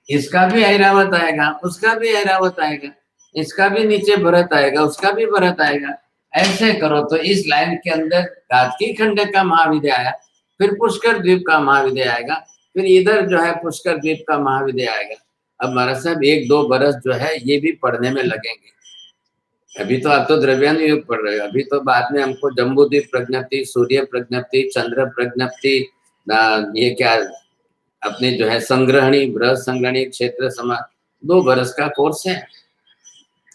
इसका भी ऐरावत आएगा, उसका भी ऐरावत आएगा, इसका भी नीचे भरत आएगा, उसका भी भरत आएगा। ऐसे करो तो इस लाइन के अंदर घातकी खंड का महाविद्य आया, फिर पुष्कर द्वीप का महाविद्य आएगा, फिर इधर जो है पुष्कर द्वीप का महाविद्य आएगा। अब महाराज साहब 1-2 बरस जो है ये भी पढ़ने में लगेंगे। अभी तो आप तो द्रव्यान योग पढ़ रहे हो, अभी तो बाद में हमको जम्बूद्वीप प्रज्ञप्ति, सूर्य प्रज्ञप्ति, चंद्र प्रज्ञप्ति, ये क्या अपने जो है संग्रहणी, बृहद संग्रहणी, क्षेत्र समा, 2 बरस का कोर्स है।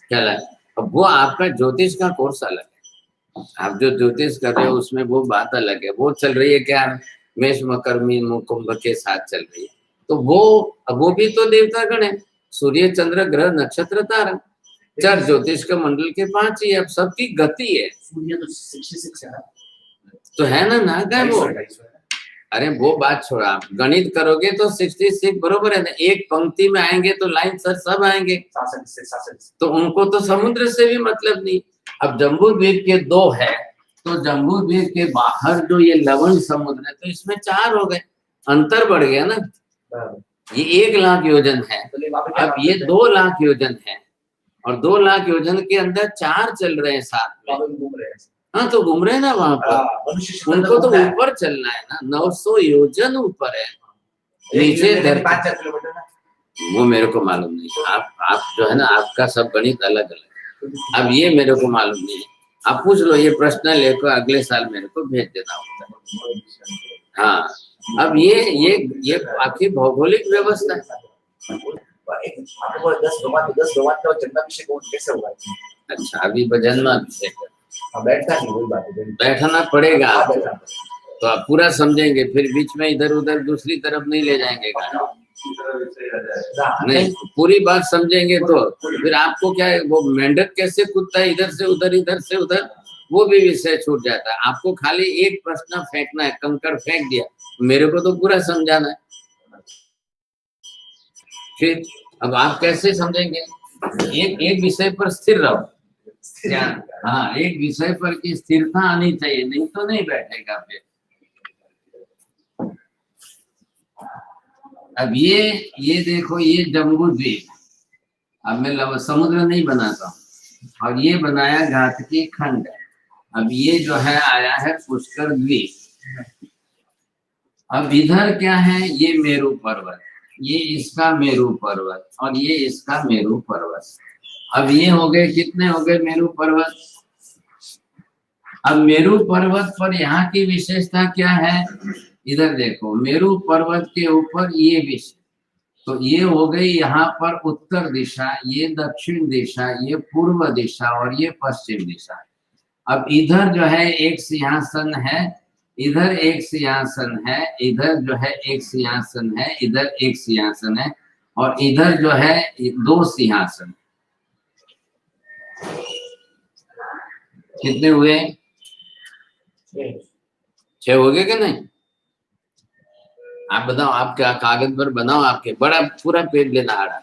क्या है? अब वो आपका ज्योतिष का कोर्स अलग है, आप जो ज्योतिष कर रहे हो उसमें वो बात अलग है, वो चल रही है क्या, मेष मकर मीन कुंभ के साथ चल रही है, तो वो भी तो देवता गण है, सूर्य चंद्र ग्रह नक्षत्र तारा, 4 ज्योतिष का मंडल के 5 ही, अब सबकी गति है। सूर्य तो 66 है, तो है ना क्या वो? अरे वो बात छोड़ा, आप गणित करोगे तो 66 बरोबर है ना, एक पंक्ति में आएंगे तो लाइन सर सब आएंगे, तो उनको तो समुद्र से भी मतलब नहीं। अब जम्बू द्वीप के 2 है, तो जम्बू द्वीप के बाहर जो ये लवण समुद्र है, तो इसमें 4 हो गए, अंतर बढ़ गया ना। ये 1 लाख योजन है, अब ये 2 लाख योजन है, और 2 लाख योजन के अंदर 4 चल रहे हैं साथ में। हाँ, तो घूम रहे हैं ना वहां पर, उनको तो ऊपर चलना है ना, 900 योजन ऊपर है, नीचे धरती, वो मेरे को मालूम नहीं। आप जो है ना, आपका सब गणित अलग अलग, अब ये मेरे को मालूम नहीं है, आप पूछ लो, ये प्रश्न लेकर अगले साल मेरे को भेज देना होता है। हाँ, अब ये आपकी भौगोलिक व्यवस्था है। 10 भगवान का जन्माभिषेक कैसे होगा? अच्छा, अभी जन्माभिषेक बैठता नहीं, वही बात है, बैठना पड़ेगा, तो आप पूरा समझेंगे, फिर बीच में इधर उधर दूसरी तरफ नहीं ले जाएंगे गाना, नहीं पूरी बात समझेंगे तो फिर आपको क्या है, वो मेंढक कैसे कूदता है इधर से उधर, इधर से उधर, वो भी विषय छूट जाता है। आपको खाली एक प्रश्न फेंकना है, कंकड़ फेंक दिया, मेरे को तो पूरा समझाना है, फिर अब आप कैसे समझेंगे? एक विषय पर स्थिर रहो, हाँ, एक विषय पर की स्थिरता आनी चाहिए, नहीं तो नहीं बैठेगा फिर। अब ये देखो, ये जम्बू द्वीप, अब मैं समुद्र नहीं बनाता हूँ, और ये बनाया घातकी खंड, अब ये जो है आया है पुष्कर द्वीप। अब इधर क्या है, ये मेरू पर्वत, ये इसका मेरू पर्वत और ये इसका मेरू पर्वत। अब ये हो गए, कितने हो गए मेरू पर्वत। अब मेरू पर्वत पर यहाँ की विशेषता क्या है, इधर देखो, मेरू पर्वत के ऊपर ये विशेष, तो ये हो गई यहाँ पर उत्तर दिशा, ये दक्षिण दिशा, ये पूर्व दिशा और ये पश्चिम दिशा। अब इधर जो है एक सिंहासन है, इधर एक सिंहासन है, इधर जो है एक सिंहासन है, इधर एक सिंहासन है और इधर जो है 2 सिंहासन। कितने हुए, 6 हो गए कि नहीं। आप बताओ, आप क्या कागज पर बनाओ, आपके बड़ा पूरा पेज लेना आ रहा।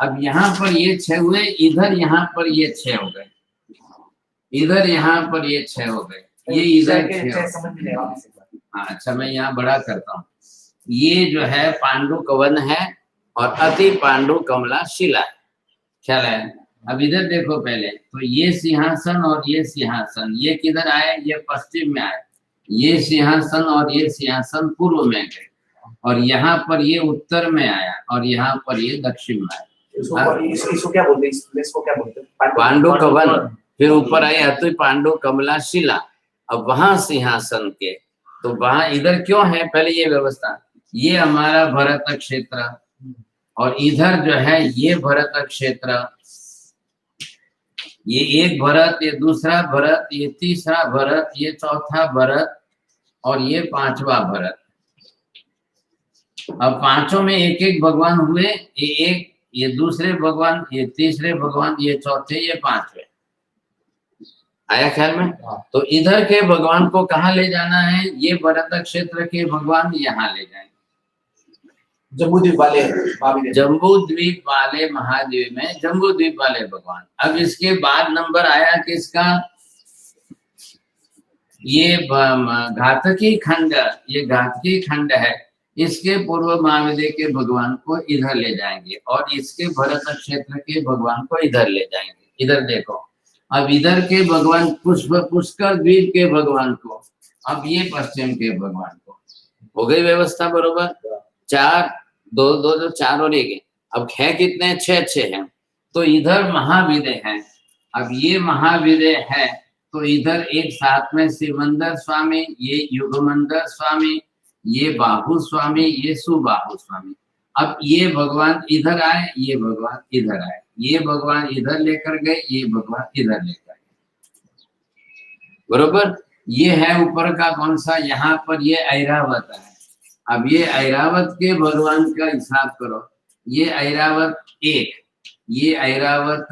अब यहाँ पर ये 6 हुए, इधर यहाँ पर ये 6 हो गए, इधर यहाँ पर ये 6 हो गए, ये इधर 6। हाँ अच्छा, मैं यहाँ बड़ा करता हूँ। ये जो है पांडु कवन है और अति पांडु कमला शिला है, ख्याल है। अब इधर देखो पहले, तो ये सिंहासन और ये सिंहासन, ये किधर आए, ये पश्चिम में आए, ये सिंहासन और ये सिंहासन पूर्व में गए और यहाँ पर ये उत्तर में आया और यहाँ पर ये दक्षिण में आया। इसको क्या बोलते हैं, इसको क्या बोलते हैं, पांडु कवन। फिर ऊपर आई अति पांडु कमला शिला। अब वहां सिंहासन के, तो वहां इधर क्यों है, पहले ये व्यवस्था, ये हमारा भरत क्षेत्र और इधर जो है ये भरत क्षेत्र, ये एक भरत, ये दूसरा भरत, ये तीसरा भरत, ये चौथा भरत और ये 5वां भरत। अब पांचों में एक एक भगवान हुए, ये एक, ये दूसरे भगवान, ये तीसरे भगवान, ये चौथे, ये 5वें। आया ख्याल में। तो इधर के भगवान को कहाँ ले जाना है, ये भरत क्षेत्र के भगवान यहाँ ले जाएंगे, जम्बूद्वीप वाले, जम्बूद्वीप वाले महाद्वीप में जम्बूद्वीप वाले भगवान। अब इसके बाद नंबर आया किसका, ये घातकी खंड, ये घातकी खंड है, इसके पूर्व महाविद्य के भगवान को इधर ले जाएंगे और इसके भरत क्षेत्र के भगवान को इधर ले जाएंगे। इधर देखो, अब इधर के भगवान पुष्कर द्वीप के भगवान को, अब ये पश्चिम के भगवान को, हो गई व्यवस्था बरोबर। 4 2 2 2 4 और 1, अब है कितने, 6 हैं। तो इधर महाविद्य है, अब ये महाविद्य है, तो इधर एक साथ में शिवमंदर स्वामी, ये युगमंदर स्वामी, ये बाहु स्वामी, ये सुबाहु स्वामी। अब ये भगवान इधर आए, ये भगवान इधर आए, ये भगवान इधर लेकर गए, ये भगवान इधर लेकर गए, बरोबर। ये है ऊपर का कौन सा, यहाँ पर ये ऐरावत है। अब ये ऐरावत के भगवान का हिसाब करो, ये ऐरावत 1, ये ऐरावत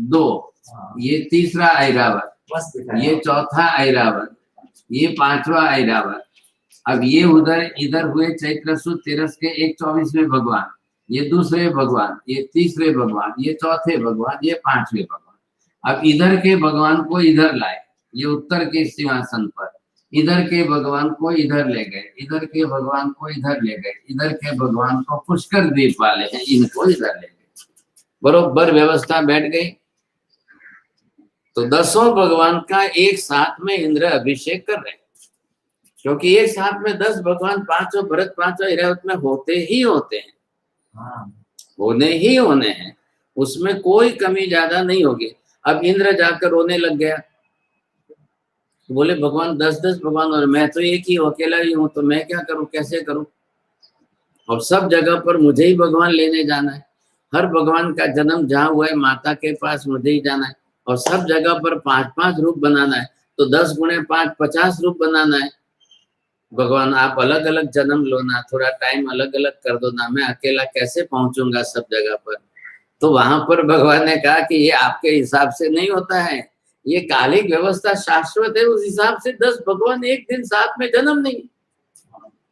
2, ये तीसरा ऐरावत, ये चौथा ऐरावत, ये 5वां ऐरावत। अब ये उधर इधर हुए चैत्र सुद तेरस के 1/24वें भगवान, ये दूसरे भगवान, ये तीसरे भगवान, ये चौथे भगवान, ये 5वें भगवान। अब इधर के भगवान को इधर लाए, ये उत्तर के सिंहासन पर, इधर के भगवान को इधर ले गए, इधर के भगवान को इधर ले गए, इधर के भगवान को पुष्कर द्वीप वाले हैं, इनको इधर ले गए, बरोबर व्यवस्था बैठ गई। तो 10 भगवान का एक साथ में इंद्र अभिषेक कर रहे हैं, क्योंकि एक साथ में 10 भगवान, 5 भरत 5 ऐरावत में होते ही होते हैं, होने ही होने हैं, उसमें कोई कमी ज्यादा नहीं होगी। अब इंद्र जाकर रोने लग गया, तो बोले भगवान 10-10 भगवान और मैं तो एक ही अकेला ही हूँ, तो मैं क्या करूँ, कैसे करूँ। और सब जगह पर मुझे ही भगवान लेने जाना है, हर भगवान का जन्म जहाँ हुआ है माता के पास मुझे ही जाना है, और सब जगह पर 5-5 रूप बनाना है, तो 10 × 5 50 रूप बनाना है। भगवान आप अलग अलग जन्म लो ना, थोड़ा टाइम अलग अलग कर दो ना, मैं अकेला कैसे पहुंचूंगा सब जगह पर। तो वहां पर भगवान ने कहा कि ये आपके हिसाब से नहीं होता है, ये कालिक व्यवस्था शाश्वत है, उस हिसाब से 10 भगवान एक दिन साथ में जन्म नहीं।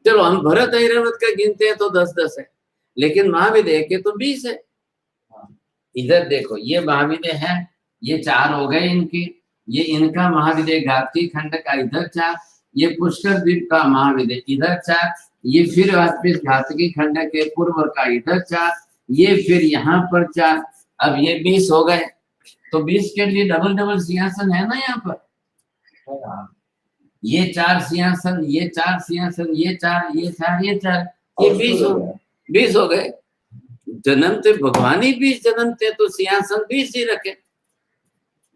चलो हम भरत ऐरावत का गिनते हैं तो 10-10 है, लेकिन महाविद्य के तो 20 है। इधर देखो, ये महाविद्य है, ये 4 हो गए इनके, ये इनका महाविद्य घातकी खंड का इधर 4, ये पुष्कर द्वीप का महाविद्य इधर 4, ये फिर वापस घातकी खंड के पूर्व का इधर 4, ये फिर यहाँ पर 4, अब ये 20 हो गए। तो 20 के लिए डबल सिंहासन है ना यहाँ पर, ये 4 सिंहासन, ये 4 सिंहासन, ये 4, ये 4, ये 4, ये 20 हो गए। 20 हो गए। जन्मते भगवान ही 20 जन्मते तो सिंहासन 20 ही रखे।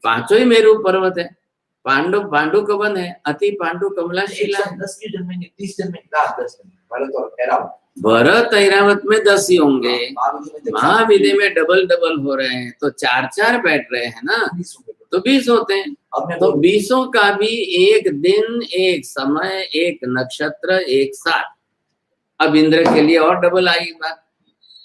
पांचों ही मेरू पर्वत है। पांडु कवन है, अति पांडु कमला शिला है। 10 की जन्मेंगे, 30 जन्मेंगे, 10 भरत और ऐरावत। भरत ऐरावत में 10 ही होंगे, महाविद्य महाविद्य में डबल डबल हो रहे हैं, तो 4-4 बैठ रहे हैं ना, तो 20 होते हैं। तो 20 का भी एक दिन, एक समय, एक नक्षत्र, एक साथ। अब इंद्र के लिए और डबल आई बात।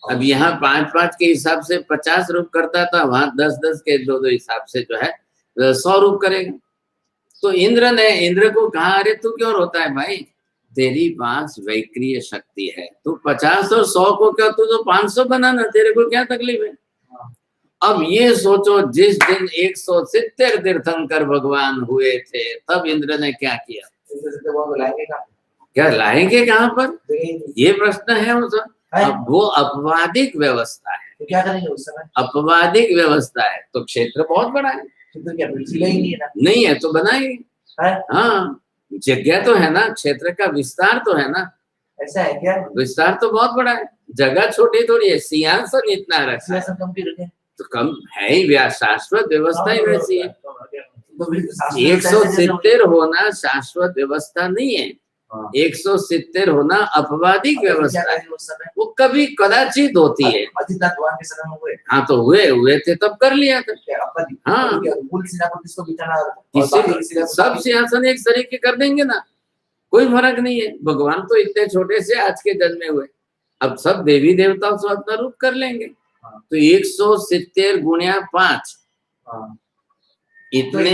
अब यहाँ 5-5 के हिसाब से 50 रूप करता था, वहां 10-10 के 2-2 हिसाब से जो है 100 रूप करेगा। तो इंद्र को कहा, अरे तू क्यों रोता है भाई, तेरी पास वैक्रिय शक्ति है, तू 50 और 100 को क्या, तू तो 500 बनाना, तेरे को क्या तकलीफ है। अब ये सोचो, जिस दिन 170 तीर्थंकर भगवान हुए थे, तब इंद्र ने क्या किया। क्या लाएंगे कहाँ पर, ये प्रश्न है उस। अब वो अपवादिक व्यवस्था है, तो क्या करेंगे उस समय। अपवादिक व्यवस्था है, तो क्षेत्र बहुत बड़ा है, तो क्या नहीं है तो बनाएंगे। हाँ, जगह तो है ना, क्षेत्र का विस्तार तो है ना। ऐसा है क्या, विस्तार तो बहुत बड़ा है, जगह छोटी थोड़ी है। सिंहासन इतना रखा है, कम भी रखे तो कम है ही, शाश्वत व्यवस्था ही वैसी है। 170 होना शाश्वत व्यवस्था नहीं है, 170 होना अपवादिक व्यवस्था है, वो कभी कदाचित होती है। हाँ, तो हुए थे तब कर लिया था। हाँ, सब सिंहासन एक तरीके कर देंगे ना, कोई फर्क नहीं है। भगवान तो इतने छोटे से आज के जन्मे हुए, अब सब देवी देवताओं से अपना रूप कर लेंगे। तो 170 गुणिया 5 इतने।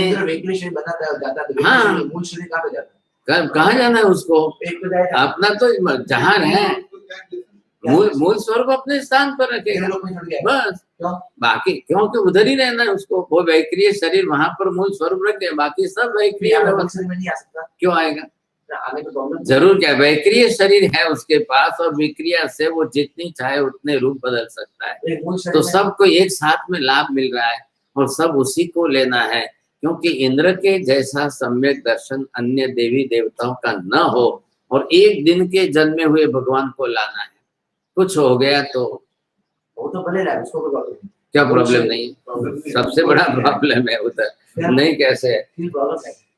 हाँ, कहाँ जाना है उसको, अपना तो जहाँ है मूल स्वरूप अपने स्थान पर रखेगा बस। बाकी क्योंकि उधर ही रहना है उसको, वो वैक्रिय शरीर वहां पर मूल स्वरूप रख दे, बाकी सब वैक्रिय क्यों आएगा। जरूर क्या, वैक्रिय शरीर है उसके पास, और विक्रिया से वो जितनी चाहे उतने रूप बदल सकता है। तो सबको एक साथ में लाभ मिल रहा है, और सब उसी को लेना है, क्योंकि इंद्र के जैसा सम्यक दर्शन अन्य देवी देवताओं का न हो, और एक दिन के जन्मे हुए भगवान को लाना है। कुछ हो गया तो वो तो बनेगा, उसको क्या प्रॉब्लम नहीं, सबसे बड़ा प्रॉब्लम है उधर, नहीं कैसे है।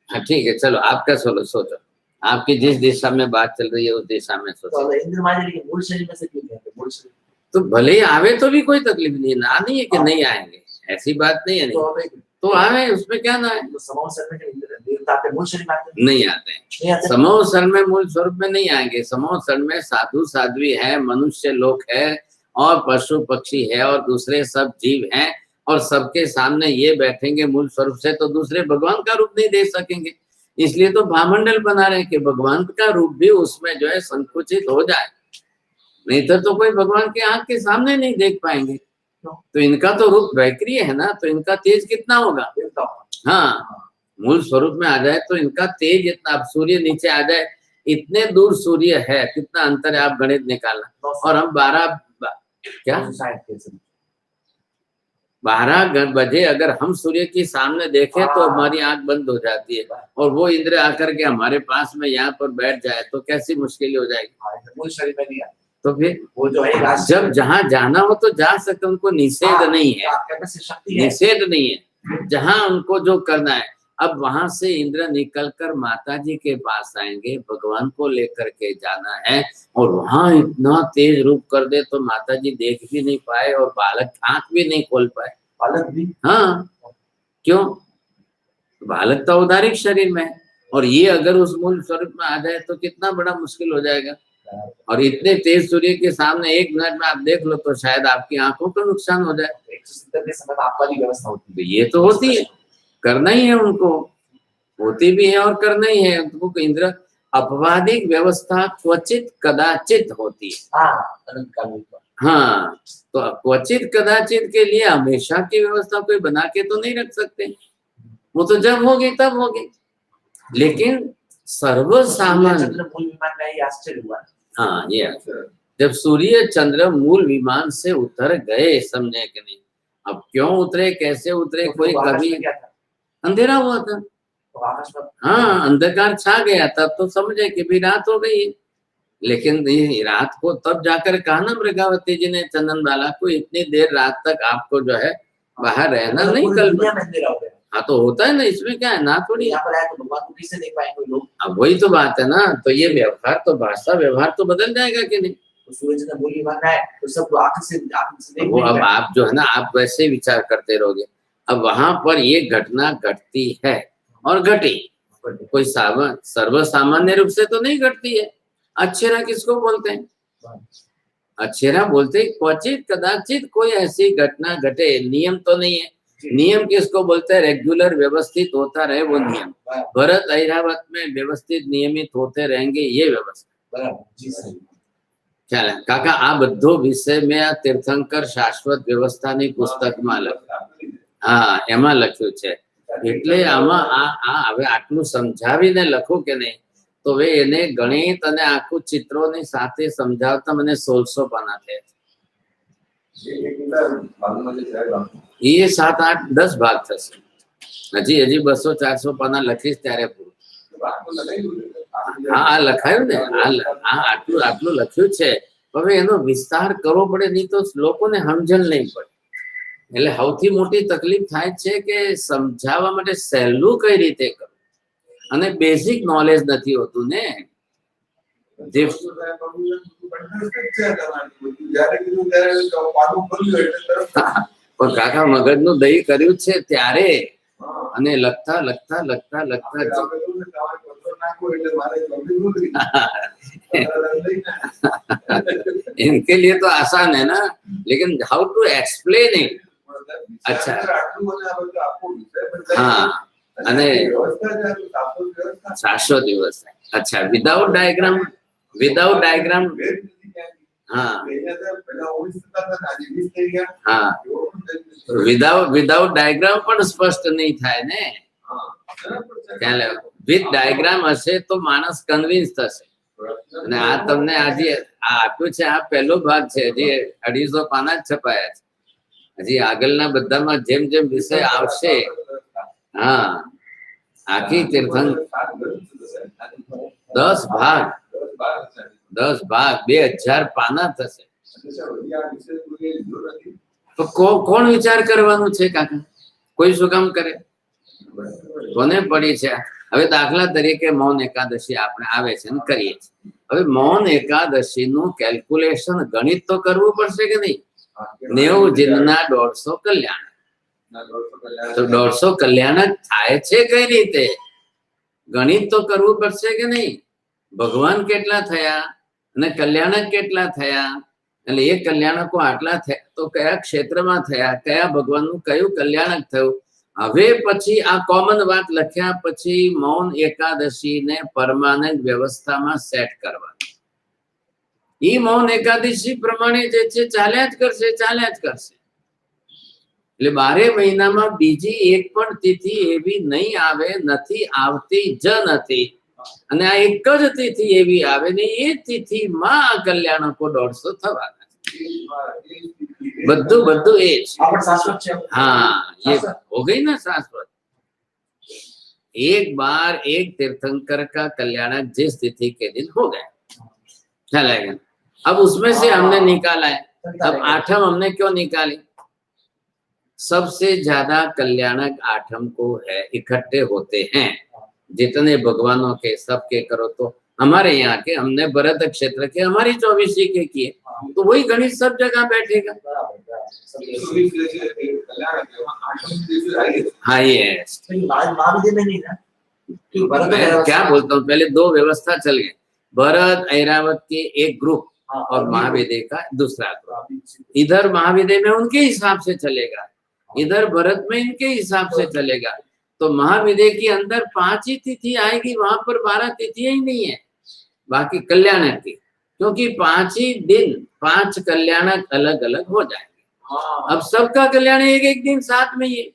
हाँ ठीक है, चलो आपका सोचो, आपकी जिस दिशा में बात चल रही है उस दिशा में सोचो। मूल शरीर में से क्यों कहते हैं मूल शरीर, तो भले ही आवे तो भी कोई तकलीफ नहीं, ना नहीं है कि नहीं आएंगे, ऐसी बात नहीं है, नहीं तो आवे, उसमें क्या ना है। नहीं आते हैं, समोसर में मूल स्वरूप में नहीं आएंगे। समोसर में साधु साध्वी है, मनुष्य लोग है, और पशु पक्षी है, और दूसरे सब जीव हैं, और सबके सामने ये बैठेंगे मूल स्वरूप से, तो दूसरे भगवान का रूप नहीं देख सकेंगे। इसलिए तो भामंडल बना रहे हैं कि भगवान का रूप भी उसमें जो है संकुचित हो जाए, नहीं तो कोई भगवान के आंख के सामने नहीं देख पाएंगे। तो इनका तो रूप वैक्रिय है ना, तो इनका तेज कितना होगा। हाँ, मूल स्वरूप में आ जाए तो इनका तेज इतना, अब सूर्य नीचे आ जाए, इतने दूर सूर्य है, कितना अंतर है, आप गणित निकालना। और हम 12 बजे अगर हम सूर्य के सामने देखें तो हमारी आंख बंद हो जाती है, और वो इंद्र आकर के हमारे पास में यहाँ पर बैठ जाए तो कैसी मुश्किल हो जाएगी। तो फिर वो जो है, जब जहाँ जाना हो तो जा सकते, उनको निषेध नहीं है, निषेध नहीं है, जहाँ उनको जो करना है। अब वहां से इंद्र निकलकर माता जी के पास आएंगे, भगवान को लेकर के जाना है, और वहां इतना तेज रूप कर दे तो माता जी देख भी नहीं पाए, और बालक आंख भी नहीं खोल पाए। बालक भी, हाँ, क्यों, बालक तो औदारिक शरीर में है, और ये अगर उस मूल स्वरूप में आ जाए तो कितना बड़ा मुश्किल हो जाएगा। और इतने तेज सूर्य के सामने 1 मिनट में आप देख लो तो शायद आपकी आंखों को नुकसान हो जाए। 170 के समय आपकी व्यवस्था होती है, ये तो होती है, करना ही है उनको, होती भी है और करना ही है उनको। इंद्र अपवादिक व्यवस्था क्वचित कदाचित होती है। हाँ, तो क्वचित कदाचित के लिए हमेशा की व्यवस्था कोई बना के तो नहीं रख सकते, वो तो जब होगी तब होगी। लेकिन सर्वसामान्य, आश्चर्य हुआ। हाँ, ये जब सूर्य चंद्र मूल विमान से उतर गए, समझे कि नहीं। अब क्यों उतरे, कैसे उतरे, कोई कभी अंधेरा हुआ था, हाँ, अंधकार छा गया, तब तो समझे कि भी रात हो गई। लेकिन ये रात को तब जाकर कहा ना मृगावती जी ने चंदन बाला को, इतनी देर रात तक आपको जो है बाहर रहना नहीं, पूरी कल दुनिया में अंधेरा हो गया। हाँ तो होता है ना, इसमें क्या है ना, थोड़ी यहाँ पर आए तो भगवान को कैसे देख पाएंगे लोग? अब वही तो बात है ना, तो ये व्यवहार तो भाषा व्यवहार तो बदल जाएगा कि नहीं। तो सूरज ने बोली माना है तो सब आंख से देख वो नहीं अब पाए। आप जो है ना, आप वैसे ही विचार करते रहोगे। अब वहां पर ये घटना घटती है और घटी, कोई सर्व सामान्य रूप से तो नहीं घटती है। अक्षरा किसको बोलते हैं? अक्षरा बोलते क्वचित कदाचित कोई ऐसी घटना घटे, नियम तो नहीं है। नियम किसको बोलते हैं? रेगुलर व्यवस्थित होता रहे वो नियम। भरत ऐरावत में व्यवस्थित नियमित होते रहेंगे, ये व्यवस्था। जी सही। ખ્યાલ કાકા આ બધો વિષય મેં આ તીર્થંકર શાશ્વત વ્યવસ્થાની પુસ્તકમાં લખ્યું, હા એમાં લખ્યું છે। એટલે આમાં આ હવે આટલું સમજાવીને લખું કે નહીં, તો હવે એને ગણિત અને આખું ચિત્રોની સાથે સમજાવતા મને 1600 પાના થયા। એ 7, 8, 10 ભાગ થશે। હજી 200-400 પાના લખીશ ત્યારે પૂરું। હા આ લખાયું ને, આટલું લખ્યું છે, હવે એનો વિસ્તાર કરવો પડે, નહીં તો લોકોને સમજણ નહીં પડે। એટલે સૌથી મોટી તકલીફ થાય છે કે સમજાવવા માટે સહેલું કઈ રીતે કરવું, અને બેઝિક નોલેજ નથી હોતું ને। જે પણ કાકા મગજનું દહીં કર્યું છે ત્યારે, અને લખતા લખતા લખતા લખતા इनके लिए तो आसान है ना, लेकिन हाउ टू एक्सप्लेन इट। अच्छा हाँ, અને શાશ્વત વ્યવસ્થા। अच्छा विदाउट डायग्राम हाँ हाँ, વિદાઉટ ડાયગ્રામ પણ સ્પષ્ટ નહીં થાય ને। વિથ ડાયગ્રામ હશે તો માણસ કન્વિન્સ થશે। અને આ તમને આજે આ આપ્યું છે, આ પહેલો ભાગ છે, હજી 250 પાના જ છપાયા છે। હજી આગળના બધામાં જેમ જેમ વિષય આવશે, હા આખી તીર્થંકર 10 ભાગ 2000 પાના થશે। તો કોણ વિચાર કરવાનું છે કાકા? કોઈ શું કામ કરે? કોને પડી છે? હવે દાખલા તરીકે મૌન એકાદશી આપણે આવે છે ને કરીએ છીએ। હવે મૌન એકાદશી નું કેલ્ક્યુલેશન ગણિત તો કરવું પડશે કે નહીં? 90 જીનના 150 કલ્યાણ, તો 150 કલ્યાણ થાય છે કઈ રીતે? ગણિત તો કરવું પડશે કે નહીં? ભગવાન કેટલા થયા અને કલ્યાણક કેટલા થયા, એટલે એ કલ્યાણકો આટલા થયા તો કયા ક્ષેત્રમાં થયા, કયા ભગવાનનું કયું કલ્યાણક થયું। હવે પછી આ કોમન વાત લખ્યા પછી મૌન એકાદશી ને પરમાનન્ટ વ્યવસ્થામાં સેટ કરવાની। એ મૌન એકાદશી પ્રમાણે જે છે ચાલ્યા જ કરશે। એટલે 12 મહિનામાં બીજી એક પણ તિથિ એવી નહીં આવે, નથી આવતી જ નથી। અને આ એક જ તિથિ એવી આવે ને, એ તિથિમાં આ કલ્યાણકો 150 થવાના। બધું એ જ। हाँ ये हो गई ना शाश्वत। एक बार एक तीर्थंकर का कल्याणक जिस तिथि के दिन हो गए, ख्याल आएगा। अब उसमें से हमने निकाला है, अब 8म हमने क्यों निकाली? सबसे ज्यादा कल्याणक 8म को है, इकट्ठे होते हैं जितने भगवानों के सबके करो। तो हमारे यहाँ के हमने भरत क्षेत्र के हमारी 24 के किए, तो वही गणित सब जगह बैठेगा। हाँ ये क्या बोलता हूँ, पहले 2 व्यवस्था चल गए, भरत ऐरावत के एक ग्रुप और महाविद्य का दूसरा ग्रुप। इधर महाविद्य में उनके हिसाब से चलेगा, इधर भरत में इनके हिसाब से चलेगा। तो महाविद्य के अंदर 5 ही तिथि आएगी, वहां पर 12 तिथियां ही नहीं है बाकी कल्याणक की, क्योंकि 5 ही दिन 5 कल्याणक अलग अलग हो जाएंगे। अब सबका कल्याण एक दिन साथ में ही है,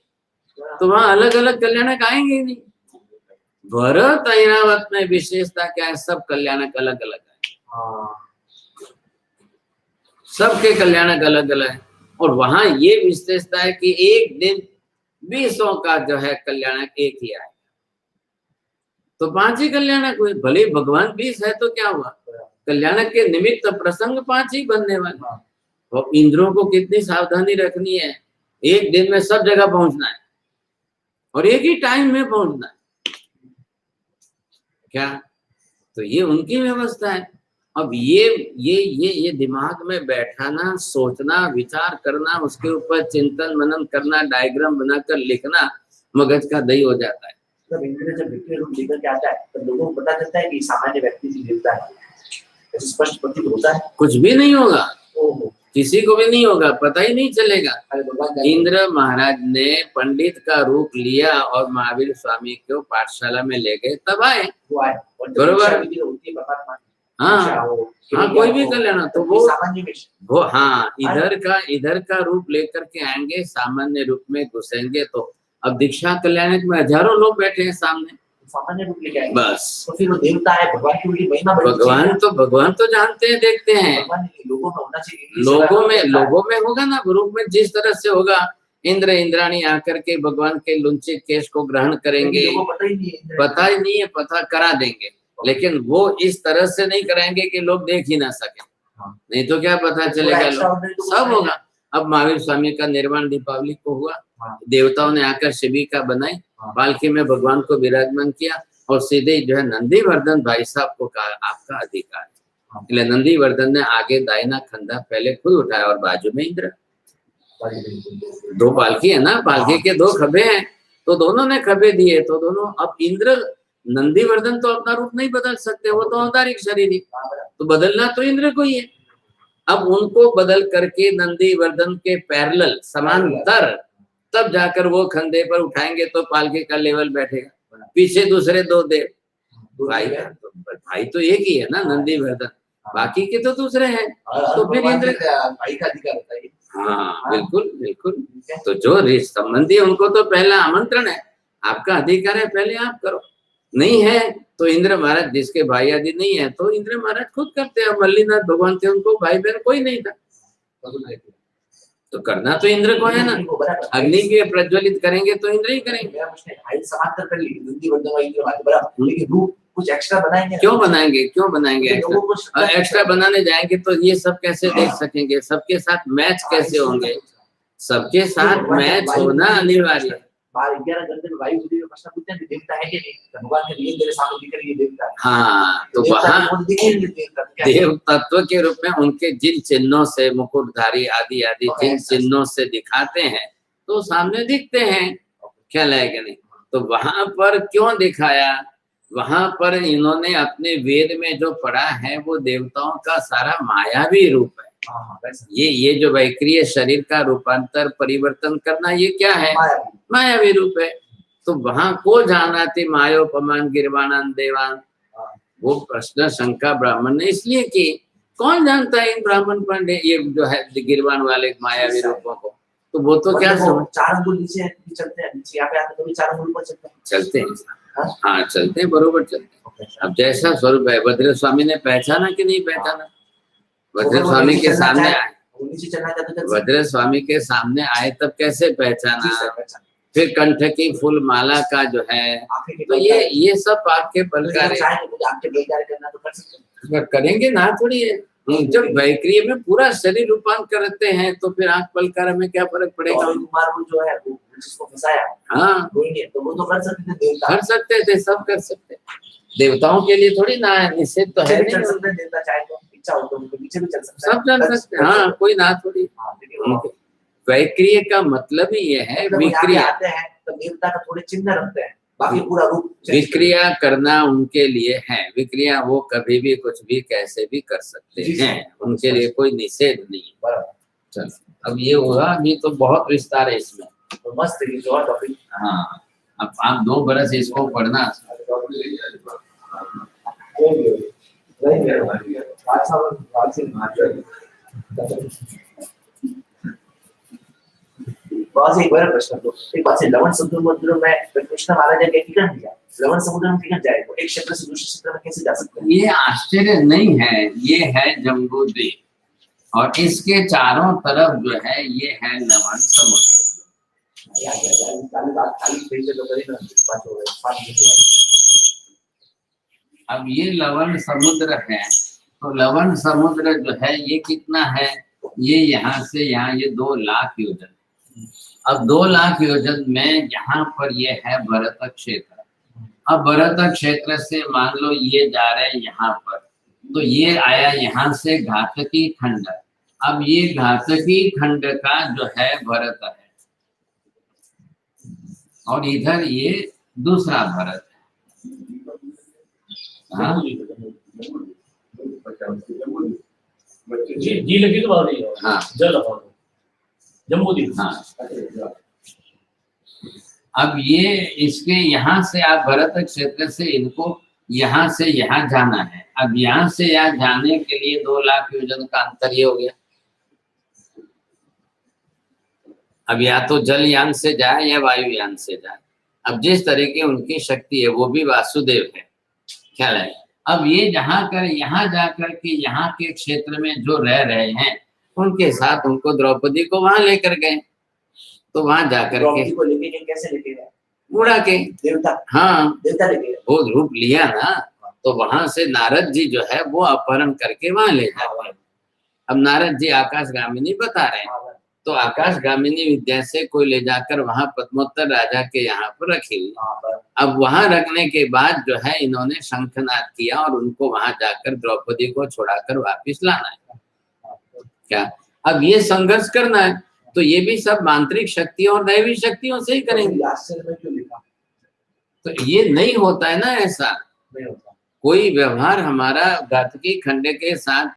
तो वहां अलग अलग कल्याणक आएंगे ही नहीं। भरत ऐरावत में विशेषता क्या है? सब कल्याणक अलग अलग है, सबके कल्याणक अलग अलग है। और वहां ये विशेषता है कि एक दिन 20 का जो है कल्याणक एक ही आएगा, तो 5 ही कल्याणक हुए। भले भगवान 20 है तो क्या हुआ, कल्याण के निमित्त प्रसंग 5 ही बनने वाले। हाँ। और इंद्रों को कितनी सावधानी रखनी है, एक दिन में सब जगह पहुंचना है और एक ही टाइम में पहुंचना है क्या, तो ये उनकी व्यवस्था है। अब ये दिमाग में बैठाना, सोचना, विचार करना, उसके ऊपर चिंतन मनन करना, डायग्राम बनाकर लिखना मगज का दही हो जाता है। तब इंद्र जब विक्रिय रूप लेकर के आता है तब लोगों को पता चलता है कि सामान्य व्यक्ति से देवता है, ऐसे स्पष्ट प्रतीत होता है। कुछ भी नहीं होगा, ओहो, किसी को भी नहीं होगा, पता ही नहीं चलेगा। अरे भगवान जाने। इंद्र महाराज ने पंडित का रूप लिया और महावीर स्वामी को पाठशाला में ले गए, तब आए। वो आए और जब बरोबर। दीक्षा विधि होती है परमात्मा की, हाँ दीक्षा हो, हाँ, कोई भी कर लेना, तो वो सामान्य में वो हाँ इधर का रूप लेकर के आएंगे, सामान्य रूप में घुसेंगे। तो अब दीक्षा कल्याण में हजारों लोग बैठे हैं सामने, सामान्य रूप लेके आएंगे। बस तो फिर वो देवता है, भगवान की उनकी महिमा बड़ी भगवान तो जानते हैं, देखते हैं। भगवान लोगों में होना चाहिए, लोगों में होगा ना, ग्रुप में जिस तरह से होगा, इंद्र इंद्राणी आकर के भगवान के लुंचित केश को ग्रहण करेंगे, पता ही नहीं है, पता करा देंगे, लेकिन वो इस तरह से नहीं कराएंगे कि लोग देख ही ना सके। नहीं तो क्या पता चलेगा, लोग सब होगा। अब महावीर स्वामी का निर्वाण दीपावली को हुआ, देवताओं ने आकर शिविका बनाई, पालकी में भगवान को विराजमान किया और सीधे जो है नंदीवर्धन भाई साहब को कहा आपका अधिकार है। इसलिए नंदीवर्धन ने आगे दाहिना कंधा पहले खुद उठाया और बाजू में इंद्र। 2 पालकी है ना, पालकी के 2 खभे हैं, तो दोनों ने खभे दिए, तो दोनों। अब इंद्र नंदीवर्धन तो अपना रूप नहीं बदल सकते, वो तो औदारिक शरीर है, तो बदलना तो इंद्र को ही है। अब उनको बदल करके नंदीवर्धन के पैरेलल समांतर, तब जाकर वो कंधे पर उठाएंगे तो पालकी का लेवल बैठेगा। पीछे दूसरे 2 देव भाई तो एक ही है ना, नंदीवर्धन, बाकी के तो दूसरे हैं। तो फिर इंद्र भाई का अधिकार होता है। हाँ बिल्कुल बिल्कुल। तो जो संबंधी उनको तो पहला आमंत्रण है, आपका अधिकार है, पहले आप करो। नहीं है तो इंद्र महाराज, जिसके भाई आदि नहीं है तो इंद्र महाराज खुद करते हैं। मल्लीनाथ भगवान थे, उनको भाई बहन कोई नहीं था, तो करना तो इंद्र को है ना। अग्नि के प्रज्वलित करेंगे तो इंद्र ही करेंगे। समांतर कर ली लेकिन रूप कुछ एक्स्ट्रा बनाएंगे, क्यों बनाएंगे एक्स्ट्रा बनाने जाएंगे तो ये सब कैसे देख सकेंगे, सबके साथ मैच कैसे होंगे, सबके साथ मैच होना अनिवार्य है। 11 घंटे में वायु में प्रश्न पूछते हैं देवता है कि नहीं, भगवान के लिए मेरे सामने दिख रही है देवता है। हाँ, तो वहाँ देव तत्व के रूप में उनके जिन चिन्हों से, मुकुटधारी आदि आदि जिन चिन्हों से दिखाते हैं तो सामने दिखते हैं, ख्याल है कि नहीं। तो वहां पर क्यों दिखाया, वहां पर इन्होंने अपने वेद में जो पढ़ा है वो देवताओं का सारा मायावी रूप है। ये जो वैक्रिय शरीर का रूपांतर परिवर्तन करना, ये क्या है, मायावी रूप है। तो वहां को जाना थी मायोपमान गिरवाणन देवान, वो प्रश्न शंका ब्राह्मण ने इसलिए की, कौन जानता है इन ब्राह्मण पंडित ये जो है गिरवाण वाले मायावी रूपों को। तो वो तो क्या समझ, 4 अंगुल नीचे चलते हैं, नीचे यहाँ पे आते तो 4 अंगुल ऊपर चलते हैं। हाँ चलते हैं, बरोबर चलते हैं। अब जैसा स्वरूप है, भद्र स्वामी ने पहचाना कि नहीं पहचाना, भद्र स्वामी के सामने आए, भद्र स्वामी के सामने आए तब कैसे पहचाना, फिर कंठ की फूल माला का जो है, तो ये सब आपके पलकारे करेंगे ना, थोड़ी है। जब वैक्रिय में पूरा शरीर रूपांतर करते हैं तो फिर आंख पलकारे में क्या फर्क पड़ेगा। जो है जिसको फंसाया, हाँ तो वो तो कर सकते थे, कर सकते थे, सब कर सकते। देवताओं के लिए थोड़ी ना है, निषेध तो है नहीं, देवता चाहे तो इच्छा हो तो पीछे भी चल सकते, सब चल सकते। हाँ, कोई ना थोड़ी। वैक्रिय का मतलब ही ये है, विक्रिया आते हैं तो देवता का थोड़े चिन्ह रखते हैं, बाकी पूरा रूप विक्रिया करना उनके लिए है। विक्रिया वो कभी भी कुछ भी कैसे भी कर सकते हैं, उनके लिए कोई निषेध नहीं। चल अब ये होगा, अभी तो बहुत विस्तार है इसमें, तो मस्त है जो टॉपिक। हाँ, अब आप 2 बरस इसको पढ़ना। एक बार प्रश्न तो एक बात से लवण समुद्र में कृष्ण महाराज ने टिकट दिया, लवण समुद्र में टिकट जाए तो एक क्षेत्र से दूसरे क्षेत्र में कैसे जा सकते हैं? ये आश्चर्य नहीं है, ये है जम्बूद्वीप और इसके चारों तरफ जो है ये है लवण समुद्र। अब ये लवण समुद्र है तो लवण समुद्र जो है ये कितना है, ये यहाँ से यहाँ ये 2 लाख योजन। अब 2 लाख योजन में यहाँ पर ये है भरत क्षेत्र। अब भरत क्षेत्र से मान लो ये जा रहे हैं यहाँ पर, तो ये आया यहाँ से घातकी खंड। अब ये घातकी खंड का जो है भरत है, और इधर ये दूसरा भरत है। हाँ जी लगी तो बात नहीं है। हाँ जल जम्मू द्वीप। हाँ। अब ये इसके यहाँ से आप भरत क्षेत्र से इनको यहाँ से यहाँ जाना है। अब यहाँ से यहाँ जाने के लिए 2 लाख योजन का अंतर ये हो गया। अब या तो जलयान से जाए या वायुयान से जाए। अब जिस तरीके उनकी शक्ति है वो भी वासुदेव है, ख्याल है। अब ये जहाँ कर यहाँ जाकर के यहाँ के क्षेत्र में जो रह रहे हैं उनके साथ उनको द्रौपदी को वहां लेकर गए। तो वहां जाकर के को लेके गए, कैसे लेके गए? उड़ा के, देवता, हाँ देवता लेके गए। वो रूप लिया ना, तो वहां से नारद जी जो है वो अपहरण करके वहां ले जाते हैं। अब नारद जी आकाशगामिनी बता रहे हैं, तो आकाशगामिनी विद्या से कोई ले जाकर वहां पद्मोत्तर राजा के यहाँ पर रखी हुई। अब वहां रखने के बाद जो है इन्होंने शंखनाद किया और उनको वहां जाकर द्रौपदी को छुड़ाकर वापिस लाना है। क्या अब ये संघर्ष करना है, तो ये भी सब मांत्रिक शक्तियों और दैवी शक्तियों से ही करेंगे। आश्चर्य में क्यों लिखा? तो ये नहीं होता है ना, ऐसा नहीं होता। कोई व्यवहार हमारा घातकी खंड के साथ